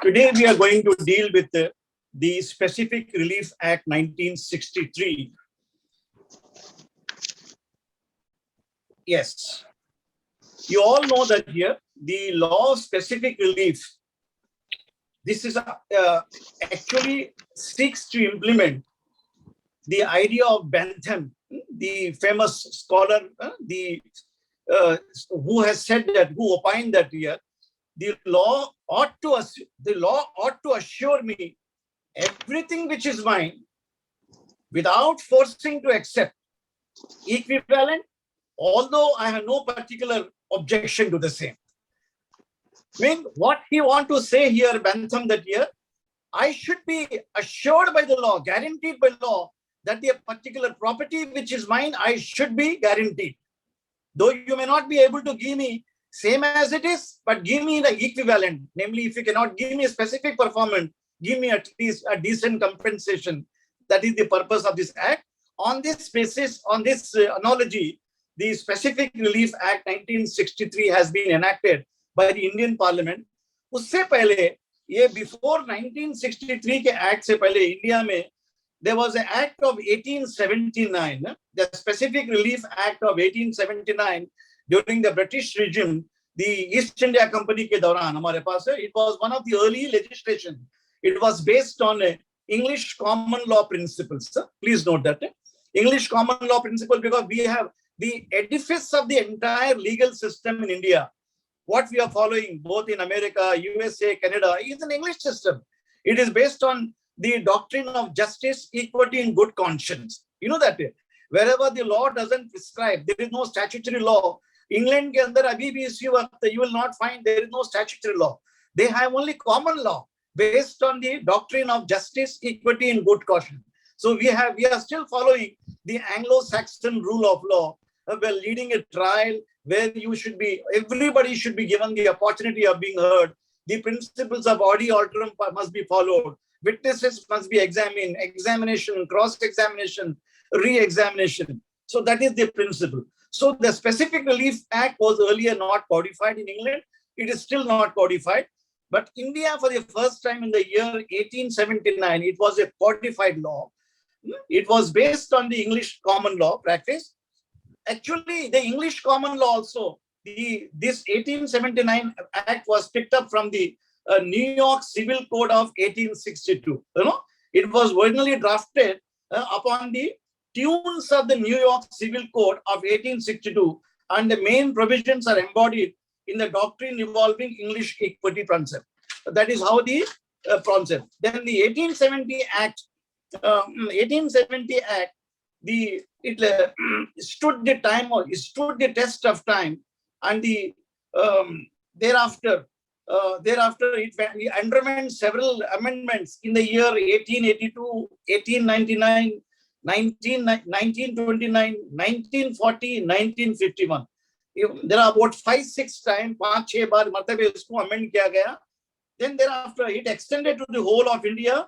Today we are going to deal with the Specific Relief Act 1963. Yes, you all know that here the law of specific relief, this is actually seeks to implement the idea of Bentham, the famous scholar, who has said that, who opined that here, the law ought to assure me everything which is mine without forcing to accept equivalent, although I have no particular objection to the same. I mean, what he want to say here, Bentham, that here, I should be assured by the law, guaranteed by law, that the particular property which is mine, I should be guaranteed. Though you may not be able to give me same as it is, but give me the equivalent. Namely, if you cannot give me a specific performance, give me at least a decent compensation. That is the purpose of this act. On this basis, on this analogy, the Specific Relief Act 1963 has been enacted by the Indian Parliament. उससे पहले, ये before 1963 के act से पहले India में there was an act of 1879, the Specific Relief Act of 1879 during the British regime, the East India Company के दौरान हमारे पास है. It was one of the early legislation. It was based on English common law principles. Please note that English common law principle, because we have the edifice of the entire legal system in India. What we are following both in America, USA, Canada is an English system. It is based on the doctrine of justice, equity, and good conscience. You know that wherever the law doesn't prescribe, there is no statutory law. England के अंदर अभी भी इसी वक्त you will not find there is no statutory law. They have only common law based on the doctrine of justice, equity, and good conscience. So we are still following the Anglo-Saxon rule of law. We're leading a trial where everybody should be given the opportunity of being heard. The principles of audi alterum must be followed. Witnesses must be examined, examination, cross-examination, re-examination. So that is the principle. So the Specific Relief Act was earlier not codified in England. It is still not codified. But India, for the first time in the year 1879, it was a codified law. It was based on the English common law practice. Actually, the English common law also, this 1879 Act was picked up from the New York Civil Code of 1862. It was originally drafted upon the tunes of the New York Civil Code of 1862, and the main provisions are embodied in the doctrine involving English equity concept. That is how the concept. Then the 1870 Act, it stood the test of time, and thereafter it underwent several amendments in the year 1882, 1899, 1929, 1940, 1951. There are about 5-6 times, 5-6 बार मतलब इसको amend किया गया. Then thereafter it extended to the whole of India,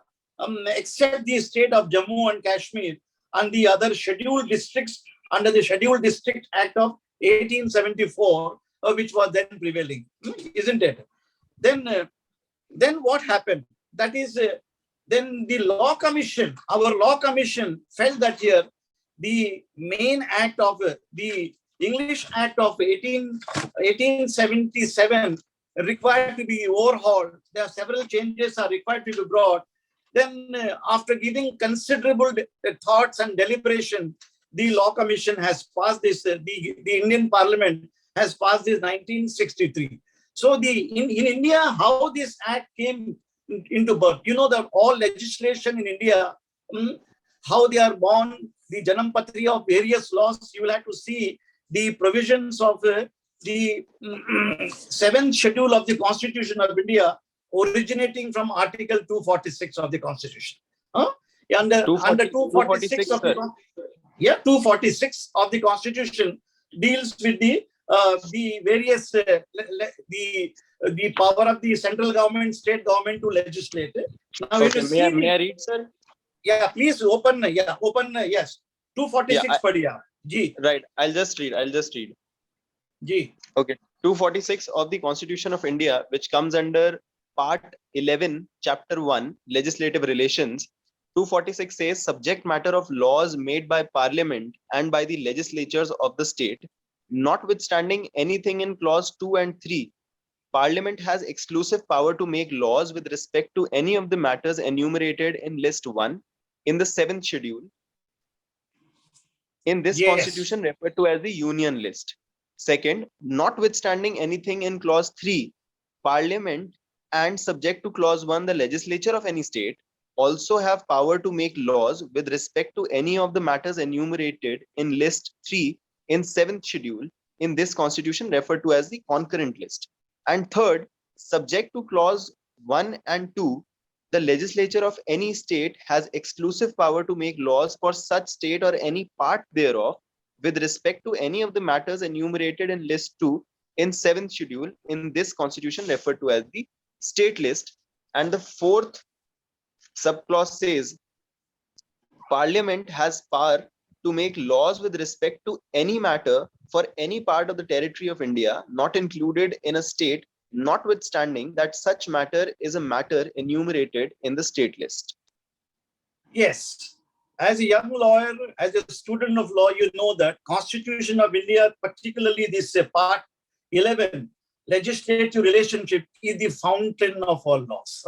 except the state of Jammu and Kashmir and the other scheduled districts under the Scheduled District Act of 1874, which was then prevailing, isn't it? Then what happened? That is, then the Law Commission, our Law Commission felt that here the main act of the English Act of 1877 required to be overhauled. There are several changes are required to be brought. Then after giving considerable thoughts and deliberation, the Law Commission has passed this, the Indian Parliament has passed this 1963. So in India, how this act came into birth, you know that all legislation in India, how they are born, the Janampatri of various laws, you will have to see the provisions of the 7th schedule of the Constitution of India, originating from Article 246 of the Constitution. Under 246 of the 246 of the Constitution deals with the various the power of the central government, state government to legislate. Now, okay, may I read, sir? Yeah, please open. Yes, 246 padhiya. Ji. Right. I'll just read. Ji. Okay. 246 of the Constitution of India, which comes under Part 11, Chapter 1, Legislative Relations, 246 says subject matter of laws made by Parliament and by the legislatures of the state, notwithstanding anything in Clause 2 and 3. Parliament has exclusive power to make laws with respect to any of the matters enumerated in List 1 in the 7th schedule in this Yes. constitution referred to as the Union List. Second, notwithstanding anything in Clause 3, Parliament and subject to Clause 1, the legislature of any state also have power to make laws with respect to any of the matters enumerated in List 3 in 7th schedule in this constitution referred to as the concurrent list. And third, subject to Clause 1 and 2, the legislature of any state has exclusive power to make laws for such state or any part thereof with respect to any of the matters enumerated in List 2 in 7th schedule in this constitution referred to as the state list. And the fourth subclause says Parliament has power to make laws with respect to any matter for any part of the territory of India not included in a state, notwithstanding that such matter is a matter enumerated in the state list. Yes. As a young lawyer, as a student of law, you know that Constitution of India, particularly this part 11, legislative relationship, is the fountain of all laws,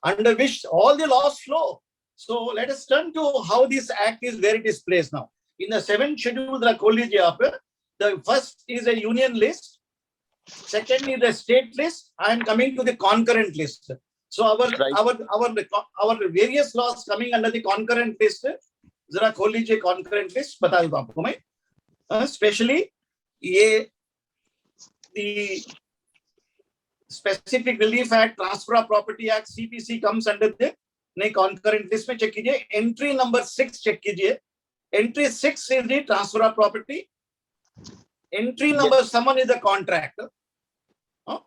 under which all the laws flow. So let us turn to how this act is, where it is placed now. In the 7th schedule, the first is a union list, second is a state list, and coming to the concurrent list. So our various laws coming under the concurrent list, जरा खोल लीजिए concurrent list, बता दूं आपको मैं, especially ये the Specific Relief Act, Transfer of Property Act, CPC comes under the नहीं concurrent list में check कीजिए. Entry number 6 check कीजिए. Entry 6 is the transfer of property. Entry number 7 is the contract.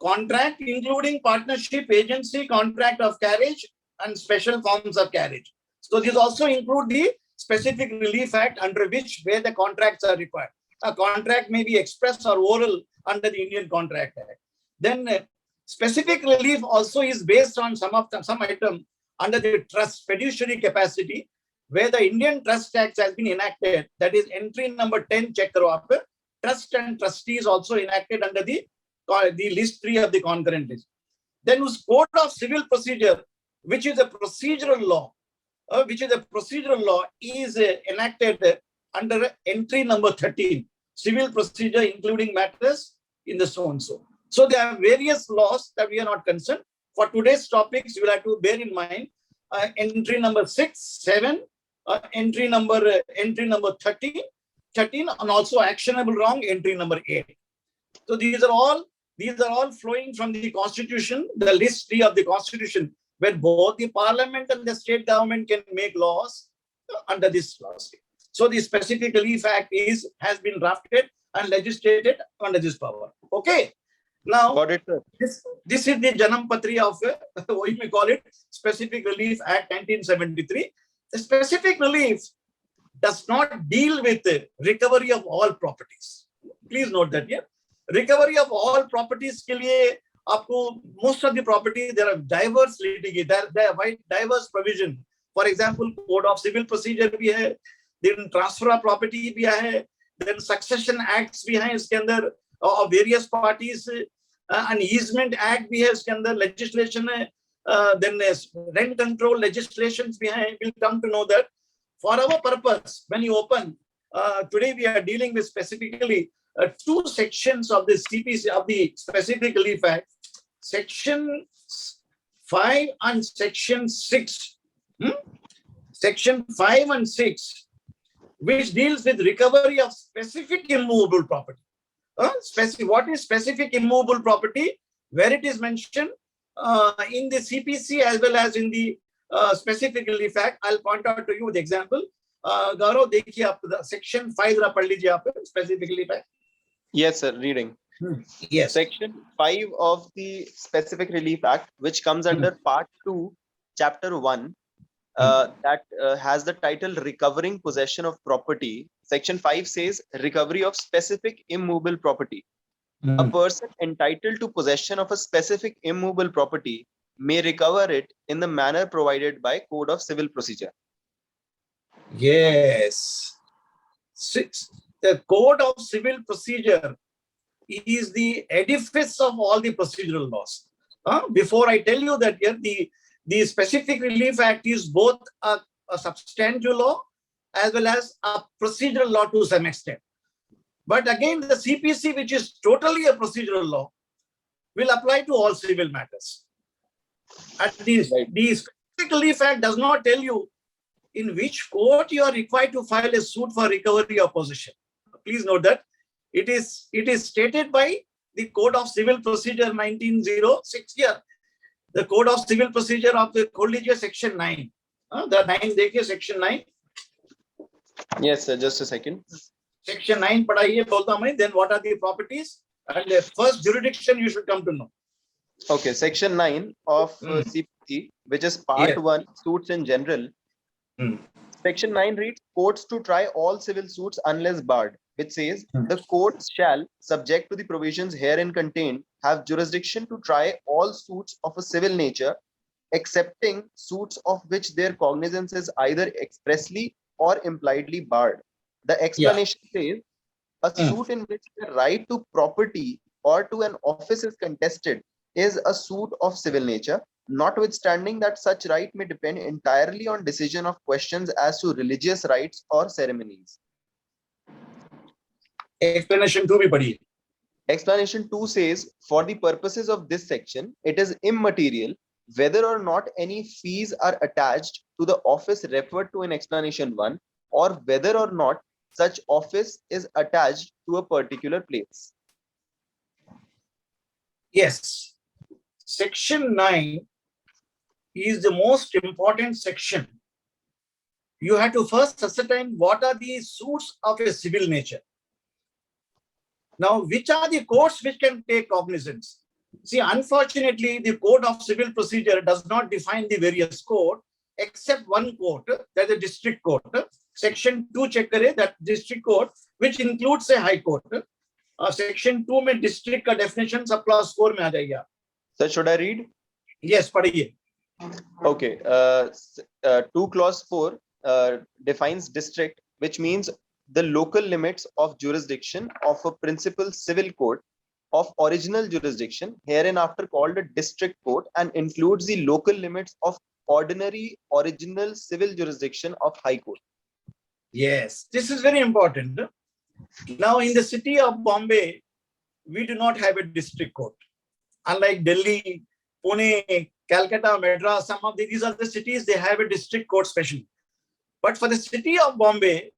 Contract including partnership, agency, contract of carriage, and special forms of carriage. So these also include the Specific Relief Act, under which where the contracts are required. A contract may be express or oral under the Indian Contract Act. Then specific relief also is based on some item under the trust fiduciary capacity, where the Indian Trust Act has been enacted. That is entry number 10 check karo aap. Trust and trustees also enacted under the list 3 of the concurrent list. Then whose Code of Civil Procedure, which is a procedural law, is enacted under entry number 13, civil procedure including matters in the so and so. So there are various laws that we are not concerned. For today's topics, you will have to bear in mind entry number 6, 7, entry number 13, and also actionable wrong entry number 8. So these are all flowing from the Constitution, the list 3 of the Constitution, where both the Parliament and the state government can make laws under this clause. So the Specific Relief Act has been drafted and legislated under this power. Okay. Now, Got it, sir. this is the Janam Patri of, what you may call it, Specific Relief Act 1973. The specific relief does not deal with the recovery of all properties. Please note that here. Recovery of all properties के लिए आपको most of the property there are diverse litigation, there are diverse provision. For example, Code of Civil Procedure भी है, then Transfer of Property भी है, then Succession Acts भी हैं इसके अंदर of various parties, an Easement Act भी है इसके अंदर, legislation है, then rent control legislations भी हैं. We'll come to know that. For our purpose, when you open, today we are dealing with specifically 2 sections of the CPC of the Specific Relief Act, Section 5 and Section 6. Section 5 and 6, which deals with recovery of specific immovable property. What is specific immovable property? Where it is mentioned in the CPC as well as in the Specific Relief Act. I'll point out to you the example. Gaurav, देखिए आप Section 5 जरा पढ़ लीजिए आप Specific Relief Act. Yes, sir. Reading. Yes. Section 5 of the Specific Relief Act, which comes under Part 2, Chapter 1, that has the title Recovering Possession of Property. Section 5 says recovery of specific immovable property. A person entitled to possession of a specific immovable property may recover it in the manner provided by Code of Civil Procedure. Yes. The Code of Civil Procedure is the edifice of all the procedural laws. Before I tell you that here, the Specific Relief Act is both a substantive law as well as a procedural law to some extent. But again, the CPC, which is totally a procedural law, will apply to all civil matters. And the Specific Relief Act does not tell you in which court you are required to file a suit for recovery of possession. Please note that it is stated by the Code of Civil Procedure 1906 here. The Code of Civil Procedure of the Collegiate Section 9. The 9 देखिए Section 9. Yes, sir. Just a second. Section 9 पढ़ाइए बोलता मैं. Then what are the properties and the first jurisdiction you should come to know. Okay, Section 9 of CPC, which is Part 1, Suits in General. Section 9 reads, courts to try all civil suits unless barred, which says the courts shall, subject to the provisions herein contained, have jurisdiction to try all suits of a civil nature, excepting suits of which their cognizance is either expressly or impliedly barred. The explanation says a suit in which the right to property or to an office is contested is a suit of civil nature, notwithstanding that such right may depend entirely on decision of questions as to religious rites or ceremonies. Explanation 2 भी पढ़िए. Explanation 2 says, for the purposes of this section, it is immaterial whether or not any fees are attached to the office referred to in explanation 1 or whether or not such office is attached to a particular place. Yes. Section 9 is the most important section. You have to first ascertain what are the suits of a civil nature. Now, which are the courts which can take cognizance? See, unfortunately, the Code of Civil Procedure does not define the various court except one court, that is the district court. Section 2 check kare, that district court, which includes a high court. Section 2 mein district ka definition sub clause 4 mein aa jayega. So should I read? Yes, padhiye. Okay. 2 clause 4 defines district, which means the local limits of jurisdiction of a principal civil court of original jurisdiction, hereinafter called a district court, and includes the local limits of ordinary original civil jurisdiction of high court. Yes, this is very important. Now, in the city of Bombay, we do not have a district court. Unlike Delhi, Pune, Calcutta, Madras, some of these are the cities, they have a district court specially. But for the city of Bombay,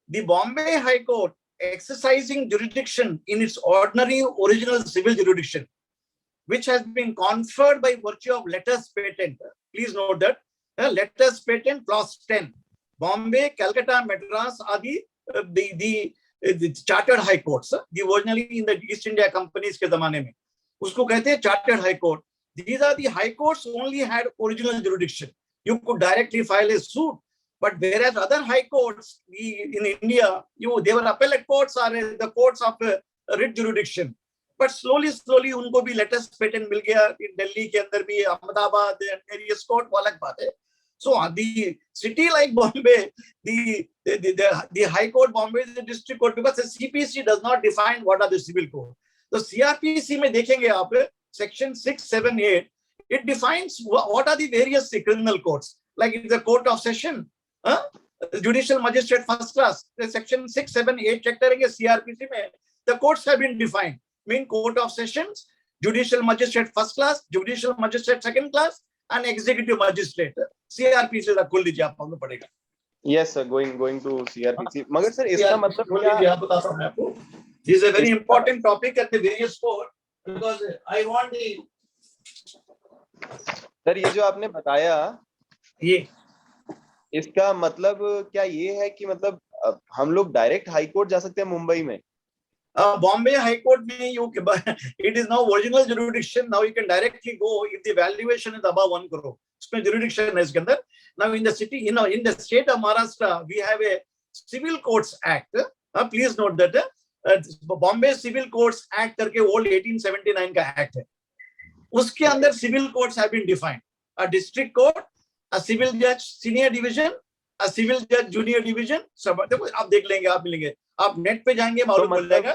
the Bombay High Court exercising jurisdiction in its ordinary original civil jurisdiction, which has been conferred by virtue of letters patent. Please note that letters patent clause 10. Bombay, Calcutta, Madras are the chartered high courts. The originally in the East India companies ke zamane mein. Usko kehte hain chartered high court. These are the high courts only had original jurisdiction. You could directly file a suit. But whereas other high courts in India, they were appellate courts or the courts of writ jurisdiction. But slowly, unko bhi letters patent mil gaya. In Delhi ke andar bhi, Ahmedabad and various court, wo alag baat hai. So the city like Bombay, the High Court Bombay is the district court because the CPC does not define what are the civil court. The CRPC mein dekhenge aap section 6, 7, 8, it defines what are the various criminal courts. Like the Court of Session, Judicial Magistrate First Class, the section 6, 7, 8 check karenge CRPC mein. The courts have been defined. Mean Court of Sessions, Judicial Magistrate First Class, Judicial Magistrate Second Class, and Executive Magistrate. CRPC का खोल लीजिए आप हमको पड़ेगा. Yes sir, going to CRPC. मगर sir इसका मतलब क्या? आप बताता हूँ मैं आपको. This is a very important topic at the various court because I want the. Sir ये जो आपने बताया ये इसका मतलब क्या ये है कि मतलब हम लोग डायरेक्ट हाई कोर्ट जा सकते हैं मुंबई में? Bombay High Court में it is now original jurisdiction. Now you can directly go if the valuation is above 1 crore. उसमें jurisdiction है इसके अंदर. Now in the city, in the state of Maharashtra, we have a Civil Courts Act. Please note that Bombay civil courts act करके old 1879 का act है, उसके अंदर civil courts have been defined, a district court, a civil जज senior division, a civil जज junior division, सब देखो आप देख लेंगे, आप मिलेंगे, आप नेट पे जाएंगे मालूम हो जाएगा।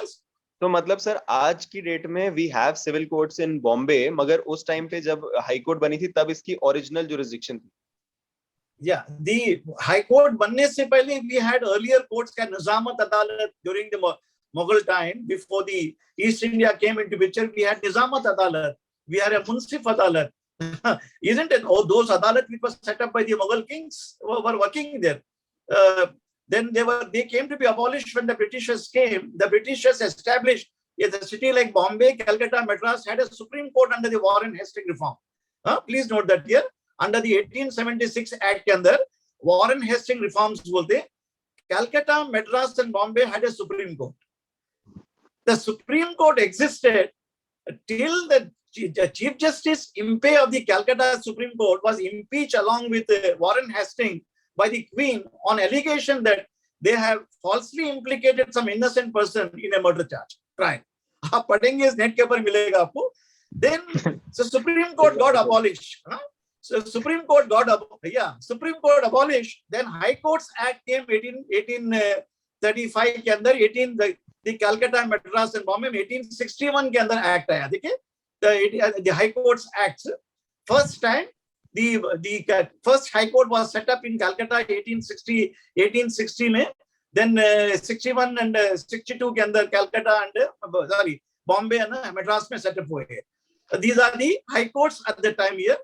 तो मतलब सर आज की डेट में we have civil courts in Bombay, मगर उस टाइम पे जब हाई कोर्ट बनी थी तब इसकी ओरिजिनल जुरिसडिक्शन थी। Yeah, the High Court बनने से पहले we had earlier courts का Nizamat Adalat during the Mughal time, before the East India came into picture. We had Nizamat Adalat, we had a Munsif Adalat, isn't it? Oh, those Adalat which was set up by the Mughal kings were working there. Then they came to be abolished when the Britishers came. The Britishers established a city like Bombay, Calcutta, Madras had a Supreme Court under the Warren Hastings reform. Please note that here. Under the 1876 act के अंदर Warren Hasting reforms बोलते, Calcutta, Madras and Bombay had a supreme court. The supreme court existed till the chief justice Impey of the Calcutta Supreme Court was impeached along with Warren Hastings by the Queen on allegation that they have falsely implicated some innocent person in a murder charge trial. आप पढ़ेंगे इस net के ऊपर मिलेगा आपको. Then the Supreme Court got abolished. So Supreme Court abolished. Then High Courts Act came 1835 के अंदर, the Calcutta, Madras and Bombay 1861 के अंदर एक्ट आया. देखिए the High Courts Acts. First time the first High Court was set up in Calcutta 1860 में. Then 61 and 62 के अंदर Calcutta and Bombay and Madras में set up हुए. These are the High Courts at the time here.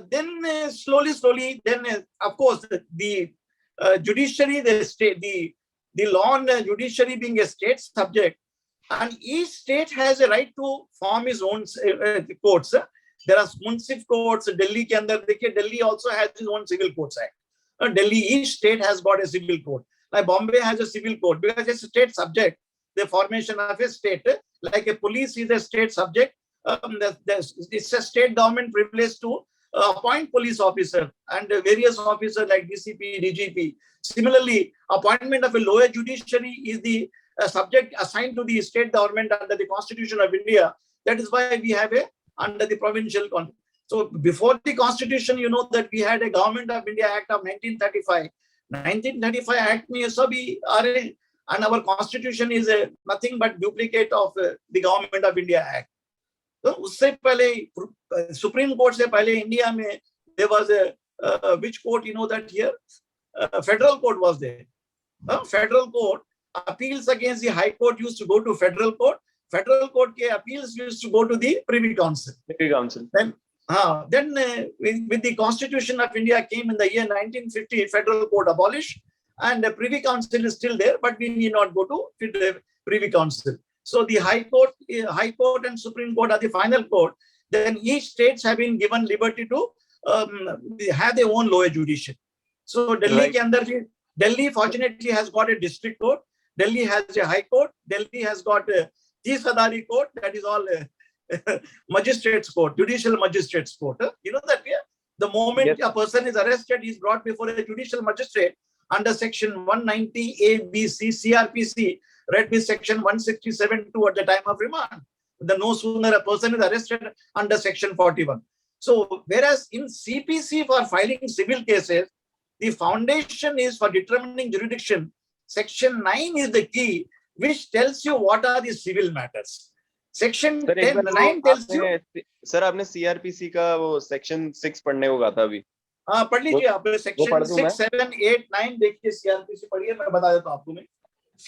Then slowly, then of course the judiciary, the state, the law and the judiciary being a state subject, and each state has a right to form its own courts. There are municipal courts. Delhi के अंदर देखिए, Delhi also has its own civil courts act. Delhi, each state has got a civil court. Like Bombay has a civil court because it's a state subject. The formation of a state, like a police is a state subject. It's a state government privilege to appoint police officer and various officers like DCP, DGP. Similarly, appointment of a lower judiciary is the subject assigned to the state government under the Constitution of India. That is why we have a under the provincial. So before the Constitution, you know that we had a Government of India Act of 1935. 1935 Act में सभी आ रहे, and our Constitution is nothing but duplicate of the Government of India Act. तो उससे पहले supreme court से पहले India में there was a which court, you know that here federal court was there. Federal court appeals against the high court used to go to federal court. Federal court के appeals used to go to the Privy Council. Then with the Constitution of India came in the year 1950, federal court abolished, and the Privy Council is still there, but we need not go to the Privy Council. So the High Court and Supreme Court are the final court. Then each states have been given liberty to have their own lower judiciary. So Delhi के अंदर भी, Delhi fortunately has got a district court. Delhi has a High Court. Delhi has got a Tissadari Court. That is all magistrates court, judicial magistrates court. You know that, yeah? The moment a person is arrested, he is brought before a judicial magistrate under section 190 ABC CRPC. Read with section 167(2) at the time of remand. The no sooner a person is arrested under section 41. So, whereas in CPC for filing civil cases, the foundation is for determining jurisdiction. Section 9 is the key, which tells you what are the civil matters. Section 9 tells you. Sir, आपने CRPC का वो section 6 पढ़ने को कहा था अभी. हाँ, पढ़ लीजिए आप. Section 6, 7, 8, 9 देखिए CRPC पढ़िए, मैं बता देता हूँ आपको मैं.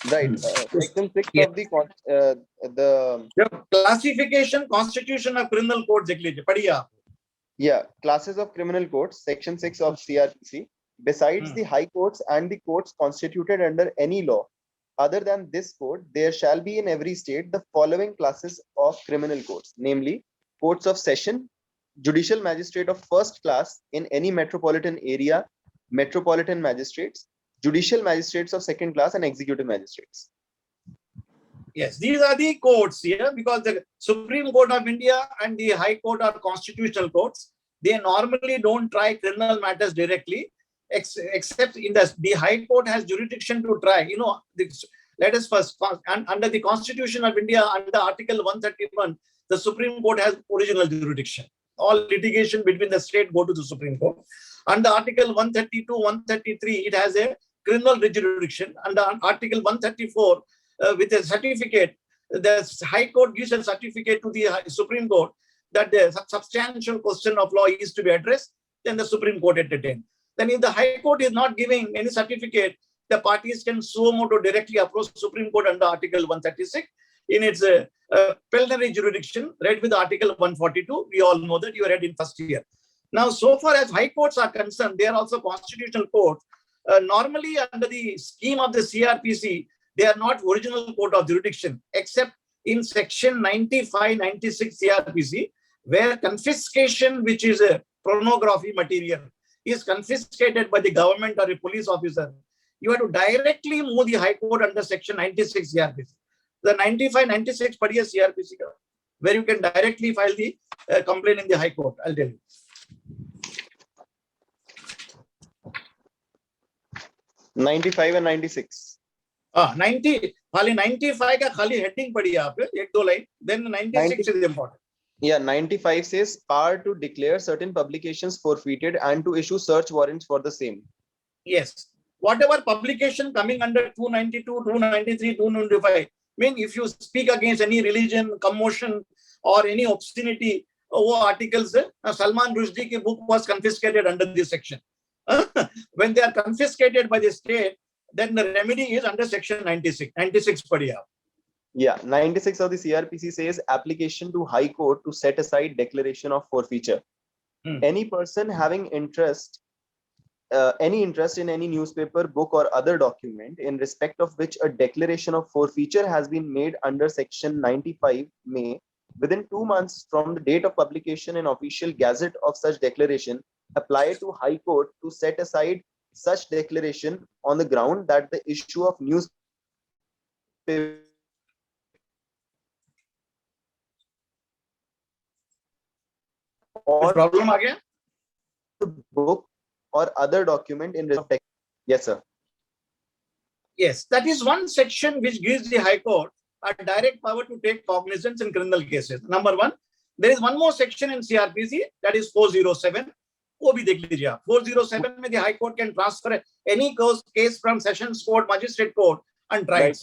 Right. Section 6 of the classification constitution of criminal courts देख लीजिए, पढ़िए आप. Yeah, classes of criminal courts, section 6 of CRPC. Besides the high courts and the courts constituted under any law other than this code, there shall be in every state the following classes of criminal courts, namely courts of session, judicial magistrate of first class in any metropolitan area, metropolitan magistrates, judicial magistrates of second class, and executive magistrates. Yes, these are the courts here, because the Supreme Court of India and the High Court are constitutional courts. They normally don't try criminal matters directly, except in the High Court has jurisdiction to try. You know, let us first, under the Constitution of India, under Article 131, the Supreme Court has original jurisdiction. All litigation between the state go to the Supreme Court. Under Article 132, 133, it has a criminal jurisdiction. Under Article 134, with a certificate, the High Court gives a certificate to the Supreme Court that the substantial question of law is to be addressed, then the Supreme Court entertain. Then if the High Court is not giving any certificate, the parties can suo moto directly approach Supreme Court under Article 136 in its plenary jurisdiction, read with Article 142. We all know that, you read in first year. Now, so far as high courts are concerned, they are also constitutional courts. Normally, under the scheme of the CRPC, they are not original court of jurisdiction, except in section 95, 96 CRPC, where confiscation, which is a pornography material, is confiscated by the government or a police officer. You have to directly move the High Court under section 96 CRPC. The 95, 96 padhiya CRPC, where you can directly file the complaint in the High Court. I'll tell you. 95 and 96. 90 खाली 95 का खाली heading पढ़िए आप एक दो line. Then 96 is important. Yeah, 95 says power to declare certain publications forfeited and to issue search warrants for the same. Yes. Whatever publication coming under 292, 293, 295, mean if you speak against any religion, commotion, or any obscenity, वो articles, Salman Rushdie की book was confiscated under this section. When they are confiscated by the state, then the remedy is under section 96. 96 padhiya. Yeah, 96 of the CRPC says application to High Court to set aside declaration of forfeiture. Any person having any interest in any newspaper, book, or other document in respect of which a declaration of forfeiture has been made under section 95 may, within 2 months from the date of publication in official gazette of such declaration, apply to High Court to set aside such declaration on the ground that the issue of newspaper or problem आ गया? book or other document in respect. Yes, sir. Yes, that is one section which gives the High Court a direct power to take cognizance in criminal cases. Number one. There is one more section in CRPC, that is 407. वो भी देख लीजिए आप. 407 में the High Court can transfer any case from Sessions Court, Magistrate Court and try it.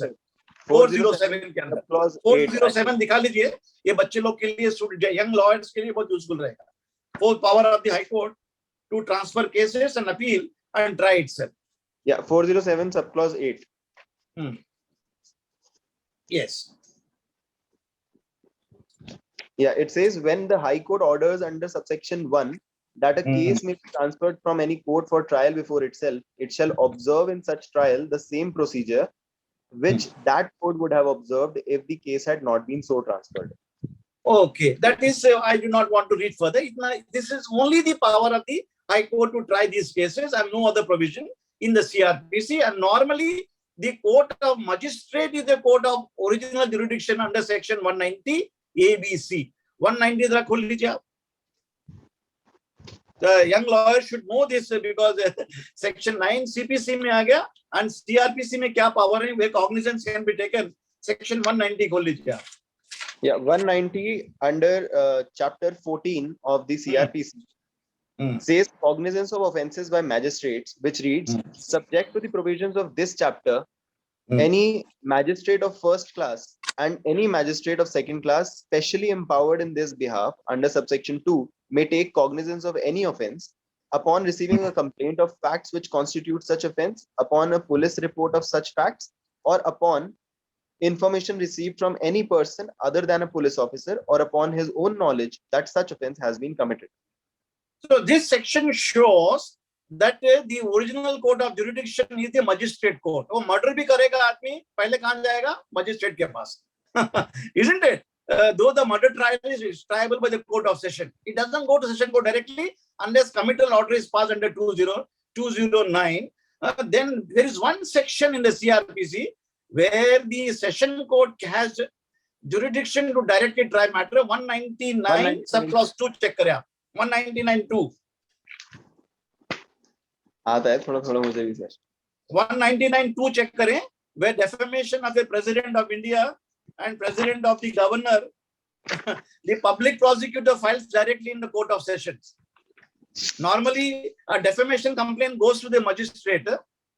407 के अंदर. 407 दिखा लीजिए. ये बच्चे लोग के लिए, young lawyers के लिए बहुत useful रहेगा. Full power of the High Court to transfer cases and appeal and try itself. Yeah, 407 subclause 8. Yes. Yeah, it says when the High Court orders under subsection 1 that a case may be transferred from any court for trial before itself, it shall observe in such trial the same procedure which that court would have observed if the case had not been so transferred. Okay, that is, I do not want to read further. This is only the power of the High Court to try these cases and no other provision in the CRPC. And normally, the Court of Magistrate is the court of original jurisdiction under section 190 ABC. 190 जरा खोल लीजिए आप. The young lawyer should know this because section 9 CPC में आ गया and CRPC में क्या power है, where cognizance can be taken. Section 190 खोल लीजिए आप. Yeah, 190 under chapter 14 of the CRPC says cognizance of offences by magistrates, which reads, subject to the provisions of this chapter, any magistrate of first class and any magistrate of second class specially empowered in this behalf under subsection 2 may take cognizance of any offence upon receiving a complaint of facts which constitute such offence, upon a police report of such facts, or upon information received from any person other than a police officer, or upon his own knowledge that such offence has been committed. So this section shows that the original court of jurisdiction is the magistrate court. वो murder भी करेगा आदमी, पहले कहाँ जाएगा? Magistrate के पास. Isn't it? Though the murder trial is triable by the court of session, it doesn't go to session court directly unless committal order is passed under 209. Then there is one section in the CRPC where the session court has jurisdiction to directly try matter. 199 subclause 2 check करें आप. 199(2). आता है थोड़ा थोड़ा मुझे भी sir. 199(2) check करें. where defamation of the President of India and President of the Governor, the public prosecutor files directly in the Court of Sessions. Normally, a defamation complaint goes to the magistrate,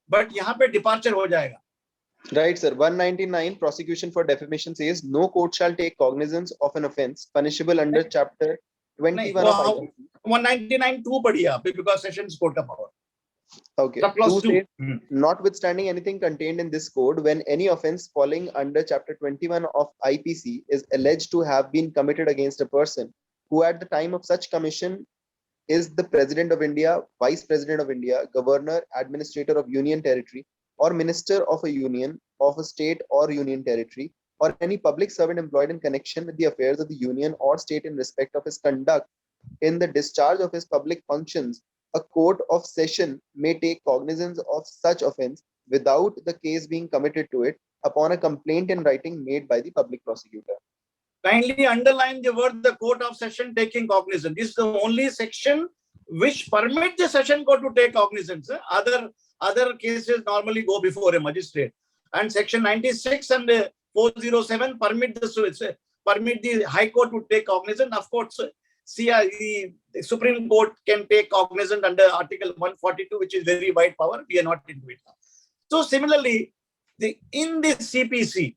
but यहाँ पे departure हो जाएगा. Right, sir. 199 prosecution for defamation says no court shall take cognizance of an offence punishable under chapter 21 of IPC. 199 2 पढ़िए आप, because Sessions Court का power. Okay. Clause 2 says, notwithstanding anything contained in this code, when any offence falling under chapter 21 of IPC is alleged to have been committed against a person who at the time of such commission is the President of India, Vice President of India, Governor, Administrator of Union Territory, or Minister of a Union, of a state or Union Territory, or any public servant employed in connection with the affairs of the Union or state in respect of his conduct in the discharge of his public functions, a court of session may take cognizance of such offence without the case being committed to it upon a complaint in writing made by the public prosecutor. Kindly underline the word the Court of Session taking cognizance. This is the only section which permits the Session Court to take cognizance. Other cases normally go before a magistrate. And section 96 and 407 permit the High Court to take cognizance. Of course, the Supreme Court can take cognizance under Article 142, which is very wide power. We are not into it now. So similarly, in the CPC,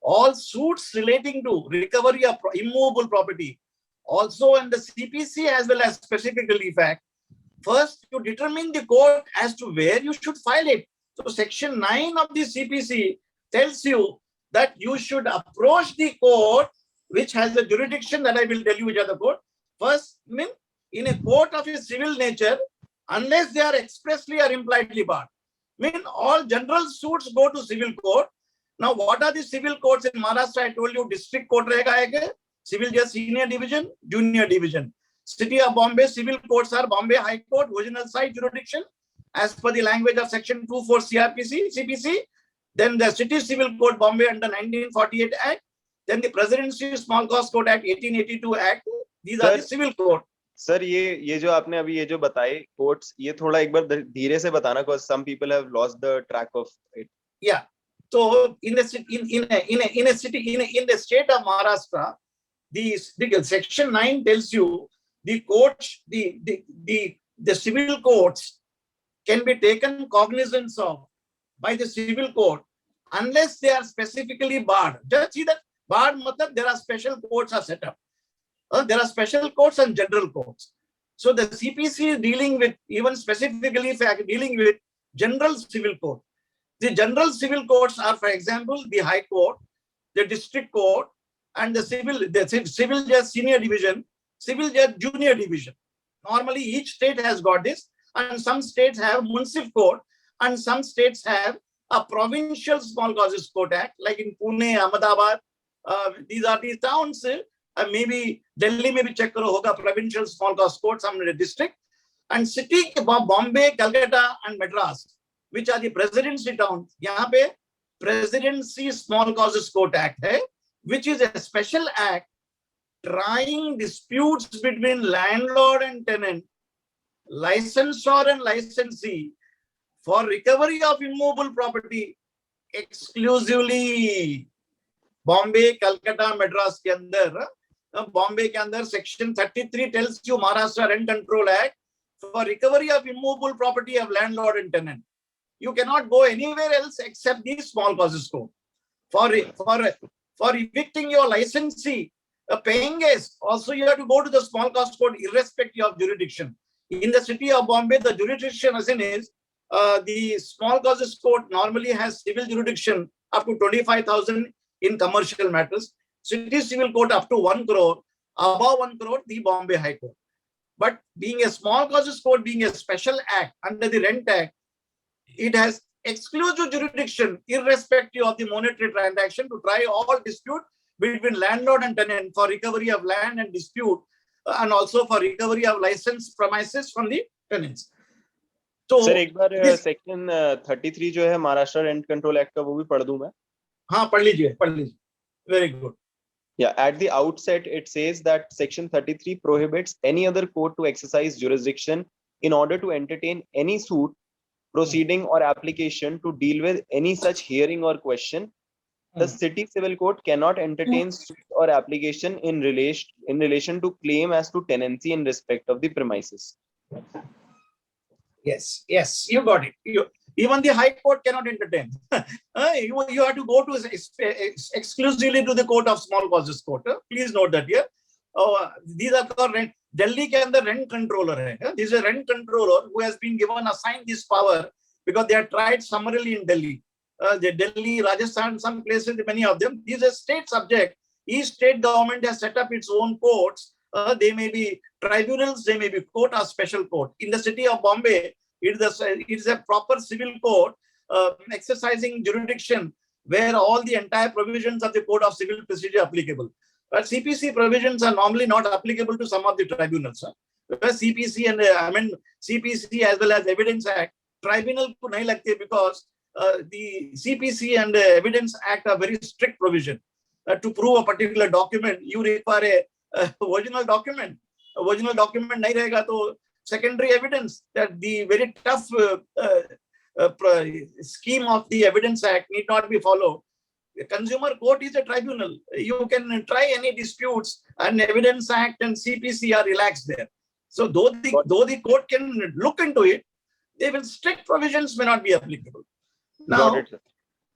all suits relating to recovery of immovable property, also in the CPC as well as specifically fact, first you determine the court as to where you should file it. So section 9 of the CPC tells you that you should approach the court which has the jurisdiction, that I will tell you which are the court. First, in a court of a civil nature, unless they are expressly or impliedly barred. All general suits go to civil court. Now, what are the civil courts in Maharashtra? I told you, district court rahega, civil judge senior division, junior division. City of Bombay, civil courts are Bombay High Court, original site jurisdiction, as per the language of section 24 CPC. Then the City Civil Court, Bombay under 1948 Act. Then the Presidency Small Cause Court Act, 1882 Act. These are the civil court. Sir, ये जो आपने अभी ये जो बताए courts, ये थोड़ा एक बार धीरे से बताना, because some people have lost the track of it. Yeah. So in the state of Maharashtra, the section 9 tells you the courts, the civil courts can be taken cognizance of by the civil court unless they are specifically barred. Just see that barred matlab there are special courts are set up. There are special courts and general courts. So the CPC is dealing with, even specifically dealing with general civil court. The general civil courts are, for example, the High Court, the District Court, and the civil judge senior division, civil judge junior division. Normally, each state has got this, and some states have municipal court, and some states have a provincial small causes court act, like in Pune, Ahmedabad. These are the towns. Maybe Delhi may be check karo hoga provincial small cause court, some district, and city Bombay, Calcutta, and Madras, which are the presidency towns. यहाँ पे Presidency Small Causes Court Act है, which is a special act trying disputes between landlord and tenant, licensor and licensee for recovery of immovable property exclusively. Bombay, Calcutta, Madras के अंदर, Bombay के अंदर section 33 tells you Maharashtra Rent Control Act for recovery of immovable property of landlord and tenant. You cannot go anywhere else except the small causes court. For evicting your licensee, paying guest, also you have to go to the small cause court irrespective of jurisdiction. In the city of Bombay, the jurisdiction as in is the small causes court normally has civil jurisdiction up to 25,000 in commercial matters. City civil court up to 1 crore, above 1 crore, the Bombay High Court. But being a small causes court, being a special act under the Rent Act, it has exclusive jurisdiction irrespective of the monetary transaction to try all dispute between landlord and tenant for recovery of land and dispute, and also for recovery of licensed premises from the tenants. So, sir एक बार section 33 जो है Maharashtra rent control act का वो भी पढ़ दूं मैं? हाँ पढ़ लीजिए. Very good. Yeah, at the outset it says that section 33 prohibits any other court to exercise jurisdiction in order to entertain any suit proceeding or application to deal with any such hearing or question, the city civil court cannot entertain suit or application in relation to claim as to tenancy in respect of the premises. Yes, yes, you got it. Even the High Court cannot entertain. You have to go to exclusively to the Court of Small Causes Court. Please note that here. These are called rent. Delhi के अंदर rent controller है. This is a rent controller who has been assigned this power because they are tried summarily in Delhi. The Delhi, Rajasthan, some places, many of them. These are state subject. Each state government has set up its own courts. They may be tribunals, they may be court or special court. In the city of Bombay, it is a proper civil court exercising jurisdiction where all the entire provisions of the Code of Civil Procedure are applicable. But CPC provisions are normally not applicable to some of the tribunals. Because CPC and CPC as well as Evidence Act, tribunal ko nahi lagte because the CPC and the Evidence Act are very strict provision. To prove a particular document, you require a original document. Original document nahi rahega to secondary evidence. That the very tough scheme of the Evidence Act need not be followed. The Consumer Court is a tribunal. You can try any disputes, and Evidence Act and CPC are relaxed there. So though the court can look into it, they will strict provisions may not be applicable. Now,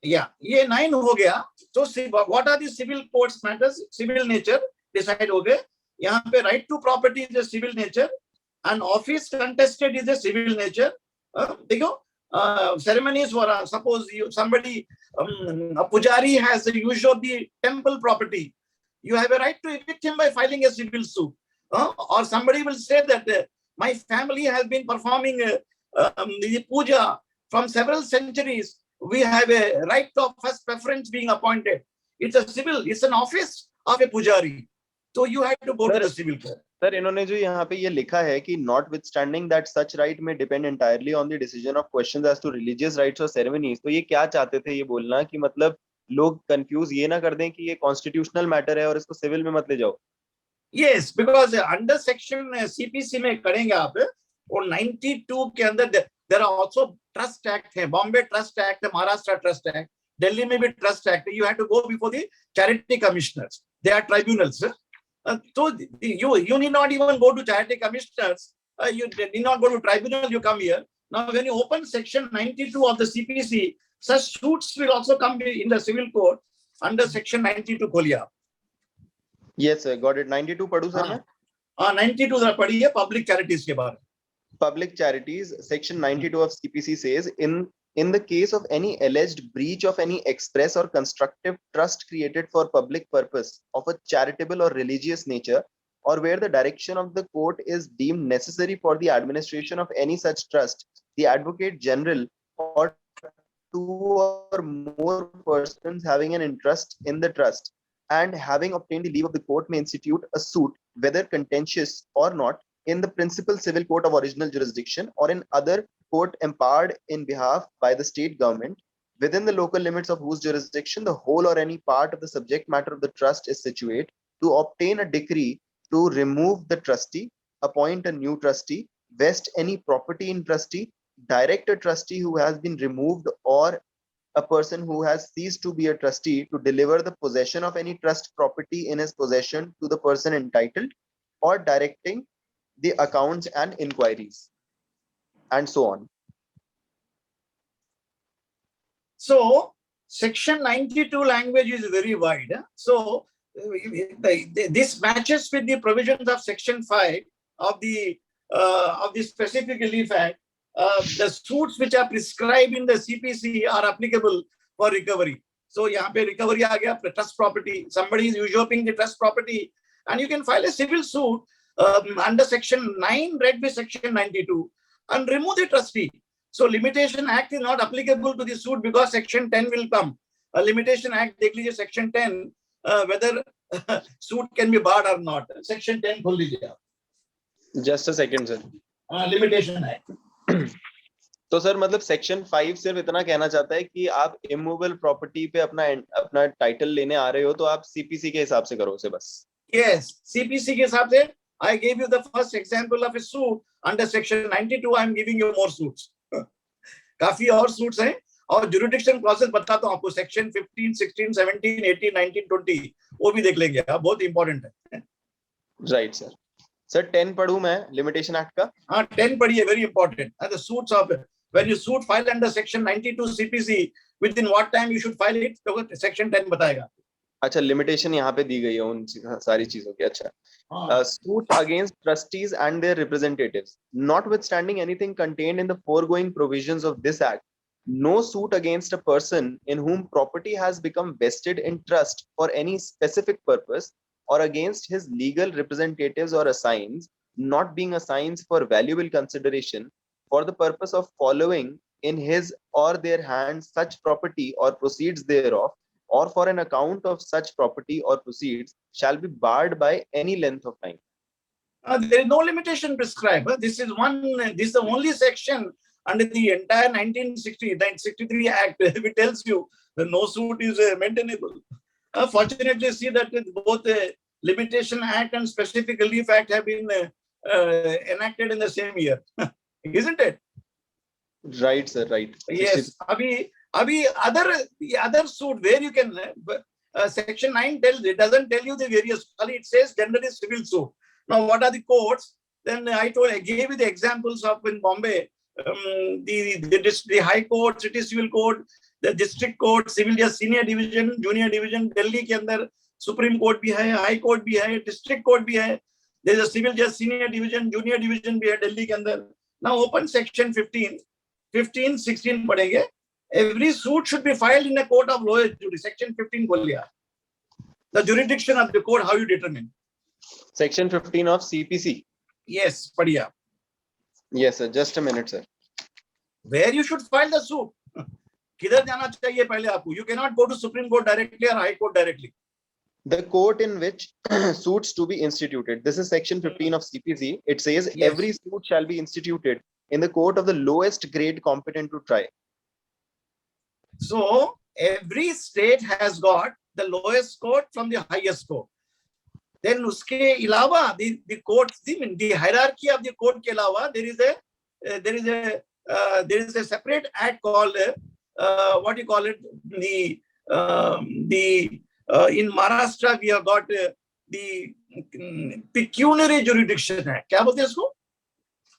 yeah, ये 9 हो गया. So what are the civil courts matters? Civil nature decide हो गए. यहाँ पे right to property is a civil nature, and office contested is a civil nature. देखो, ceremonies for suppose somebody a pujari has the use of the temple property, you have a right to evict him by filing a civil suit. Or somebody will say that my family has been performing the puja from several centuries. We have a right of first preference being appointed. It's an office of a pujari. So you have to go to the civil court. Sir, इन्होंने जो यहाँ पे ये लिखा है कि notwithstanding that such right may depend entirely on the decision of questions as to religious rites or ceremonies, तो ये क्या चाहते थे ये बोलना कि मतलब लोग कंफ्यूज ये ना कर दें कि ये कॉन्स्टिट्यूशनल मैटर है और इसको सिविल में मत ले जाओ. Yes, because under section CPC में करेंगे आप और 92 के अंदर there are also trust act है, Bombay Trust Act, Maharashtra Trust Act, Delhi में भी Trust Act. You have to go before the charity commissioners. They are tribunals. So you need not even go to charity commissioners. You need not go to tribunal. You come here. Now, when you open section 92 of the CPC, such suits will also come in the civil court under section 92. खोलिए. Yes, sir. Got it. 92 पढ़ूं sir मैं? 92 जरा पढ़िए public charities के बारे में. Public charities, section 92 of CPC says, in the case of any alleged breach of any express or constructive trust created for public purpose of a charitable or religious nature, or where the direction of the court is deemed necessary for the administration of any such trust, the Advocate General or two or more persons having an interest in the trust and having obtained the leave of the court may institute a suit, whether contentious or not, in the principal civil court of original jurisdiction or in other court empowered in behalf by the state government, within the local limits of whose jurisdiction the whole or any part of the subject matter of the trust is situate, to obtain a decree to remove the trustee, appoint a new trustee, vest any property in trustee, direct a trustee who has been removed or a person who has ceased to be a trustee to deliver the possession of any trust property in his possession to the person entitled, or directing the accounts and inquiries, and so on. So section 92 language is very wide. So this matches with the provisions of section 5 of the Specific Relief Act. The suits which are prescribed in the CPC are applicable for recovery. So यहाँ पे recovery आ गया, trust property. Somebody is usurping the trust property, and you can file a civil suit under section 9 read by section 92 and remove the trustee. So Limitation Act is not applicable to the suit because section 10 will come. A Limitation Act, देख लीजिए section 10 whether suit can be barred or not. Section 10 खोल लीजिए आप. Just a second, sir. Limitation Act. तो sir मतलब section 5 सिर्फ इतना कहना चाहता है कि आप इमूवेबल प्रॉपर्टी पे अपना टाइटल लेने आ रहे हो तो आप सीपीसी के हिसाब से करो उसे बस. Yes, CPC के हिसाब से I gave you the first example of a suit under section 92. I am giving you more suits. काफी और सूट्स हैं, और जुरिडिक्शन क्लॉसेस बताता हूँ आपको, सेक्शन 15, 16, 17, 18, 19, 20 वो भी देख लेंगे आप, बहुत इंपॉर्टेंट है। Right sir. सर 10 पढ़ूं मैं लिमिटेशन एक्ट का? हाँ 10 पढ़िए, very important. The suits of when you suit file under section 92 CPC, with in what time you should file it, तो सेक्शन 10 बताएगा। अच्छा, लिमिटेशन यहाँ पे दी गई है उन सारी चीजों की। अच्छा, हाँ suit against trustees and their representatives. Notwithstanding anything contained in the foregoing provisions of this act, no suit against a person in whom property has become vested in trust for any specific purpose, or against his legal representatives or assigns, not being assigns for valuable consideration, for the purpose of following in his or their hands such property or proceeds thereof, or for an account of such property or proceeds, shall be barred by any length of time. there is no limitation prescribed. This is the only section under the entire 1963 Act which tells you that no suit is maintainable. Fortunately, see that both the Limitation Act and Specific Relief Act have been enacted in the same year, isn't it? Right, sir. Right. Yes. Abhi other suit where you can section 9 doesn't tell you the various. It says generally civil suit. Now, what are the courts? Then I gave you the examples of in Bombay, the High Court, City Civil Court, the District Court, Civil Justice Senior Division, Junior Division, Delhi के अंदर Supreme Court भी है, High Court भी है, District Court भी है. There is a Civil Justice Senior Division, Junior Division भी है Delhi के अंदर. Now open section 15, 16 पढ़ेंगे. Every suit should be filed in a court of lowest jurisdiction. Section 15 बोल लिया. The jurisdiction of the court, how you determine? Section 15 of CPC. Yes, पढ़िया. Yes, sir. Just a minute, sir. Where you should file the suit? किधर जाना चाहिए पहले आपको? You cannot go to Supreme Court directly or High Court directly. The court in which suits to be instituted. This is section 15 of CPC. It says Yes. every suit shall be instituted in the court of the lowest grade competent to try. So every state has got the lowest court from the highest court. Then उसके अलावा the courts, the hierarchy of the court के अलावा there is a separate act called what you call it, in Maharashtra we have got the pecuniary jurisdiction act. क्या बोलते हैं इसको?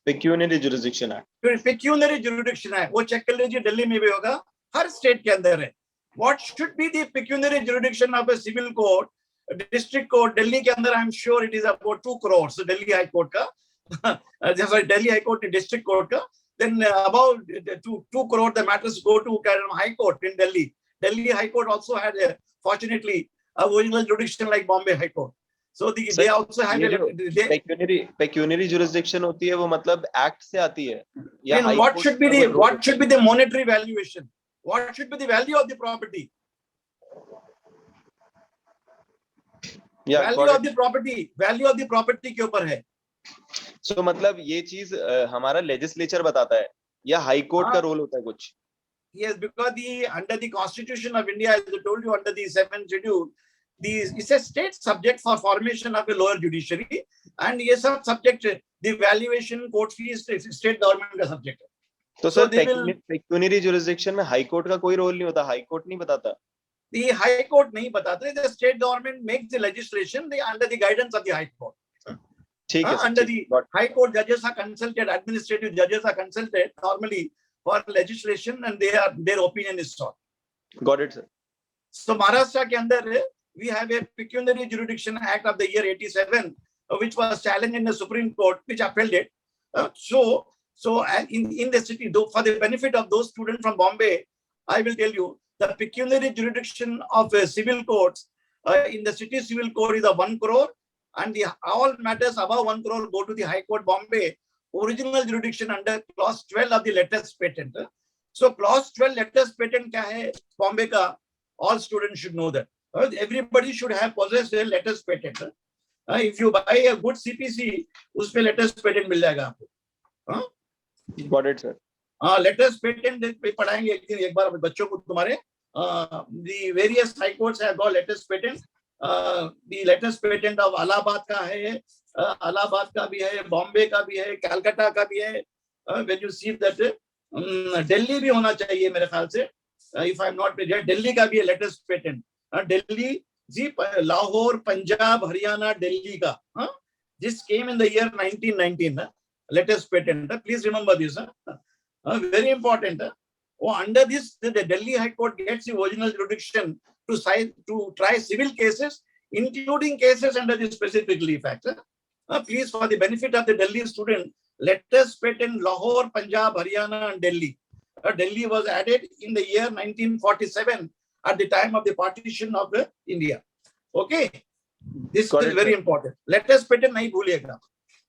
Pecuniary Jurisdiction Act. Pecuniary jurisdiction act वो check कर लीजिए, दिल्ली में भी होगा, हर स्टेट के अंदर है. What should be the pecuniary jurisdiction of a civil court, district court? Delhi के अंदर I'm sure it is about 2 crores. So Delhi High Court का, sorry, Delhi High Court district court का. Then about 2 crore the matters go to High Court in Delhi. Delhi High Court also had fortunately a original jurisdiction like Bombay High Court. So they also had pecuniary jurisdiction होती है वो मतलब act से आती है. Then what should be the monetary valuation? What should be the value of the property? Yeah, value of the property के ऊपर है. So मतलब ये चीज हमारा legislature बताता है या हाई कोर्ट का रोल होता है कुछ? Yes, because under the Constitution of India, as I told you, under the 7th schedule, it's a state subject for formation of a lower judiciary, and ये सब subject the valuation, court fees, state government का subject है. तो sir pecuniary jurisdiction में high court का कोई role नहीं होता, हाई कोर्ट नहीं बताता? The High Court नहीं बताते, the state government makes the legislation under the guidance of the High Court. ठीक है. Under the High Court, judges are consulted, administrative judges are consulted normally for legislation, and their opinion is sought. Got it, sir. So Maharashtra के अंदर we have a Pecuniary Jurisdiction Act of the year 87, which was challenged in the Supreme Court, which upheld it. So in the city, for the benefit of those students from Bombay, I will tell you the pecuniary jurisdiction of civil courts in the city civil court is 1 crore, and all matters above 1 crore go to the High Court Bombay. Original jurisdiction under clause 12 of the latest patent. So clause 12 latest patent क्या है Bombay का? All students should know that. Everybody should have possessed a latest patent. If you buy a good CPC, उसमें latest patent मिल जाएगा आपको. Got it, sir. Latest patent पढ़ाएंगे एक बार बच्चों को तुम्हारे. The various high courts have got latest patent. The latest patent of Allahabad का है, Allahabad का भी है, Bombay का भी है, Calcutta का भी है. When you see that Delhi भी होना चाहिए मेरे ख्याल से, if I am not, Delhi का भी है लेटेस्ट पेटेंट, दिल्ली जी, लाहौर, पंजाब, हरियाणा, दिल्ली का, this came in the year 1919, latest patent, please remember this, very important. Under this, the Delhi High Court gets the original jurisdiction to try civil cases, including cases under the specific relief act. Please, for the benefit of the Delhi student, latest patent Lahore, Punjab, Haryana, and Delhi. Delhi was added in the year 1947 at the time of the partition of the India. Okay, this Got is it, very sir. important. Latest patent नहीं भूलिएगा.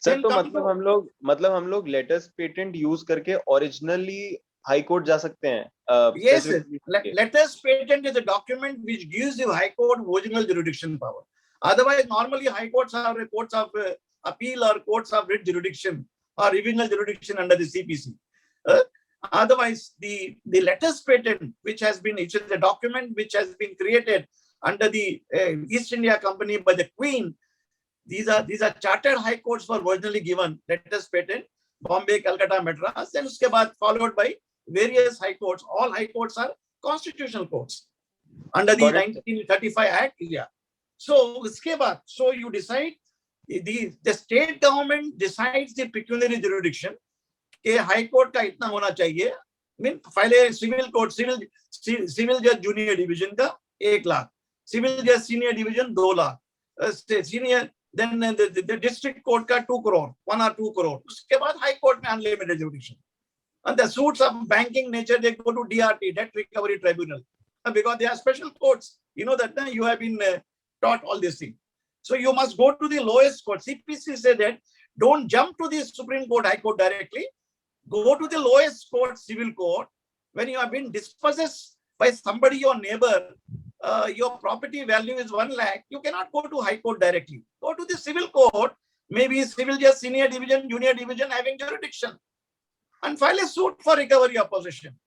Sir Then तो come to- मतलब हम लोग latest patent use करके originally high court जा सकते हैं Yes, specifically? latest patent is a document which gives the High Court original jurisdiction power. Otherwise, normally High Courts are courts of appeal or courts of writ jurisdiction or revisional jurisdiction under the CPC. Otherwise, the latest patent, which has been, it is a document which has been created under the East India Company by the Queen. These are chartered high courts were originally given latest patent, Bombay, Calcutta, Madras, then uske baad followed by various high courts. All high courts are constitutional courts under the Got it. 1935 Act. Yeah. So uske baad, so you decide, the state government decides the pecuniary jurisdiction कि high court का इतना होना चाहिए, mean पहले civil court, civil जज junior division का 1 lakh, civil जज senior division 2 lakh, senior then the district court का 2 करोड़, 1 or 2 crore. उसके बाद हाई कोर्ट में unlimited जुडिक्शन. And the suits of banking nature, they go to DRT, Debt Recovery Tribunal, because they are special courts. You know that you have been taught all these things. So you must go to the lowest court. CPC said that don't jump to the Supreme Court, High Court directly. Go to the lowest court, civil court. When you have been dispossessed by somebody, your neighbor, your property value is 1 lakh, you cannot go to High Court directly. Go to the civil court, maybe civil judge, senior division, junior division having jurisdiction, and file a suit for recovery of possession.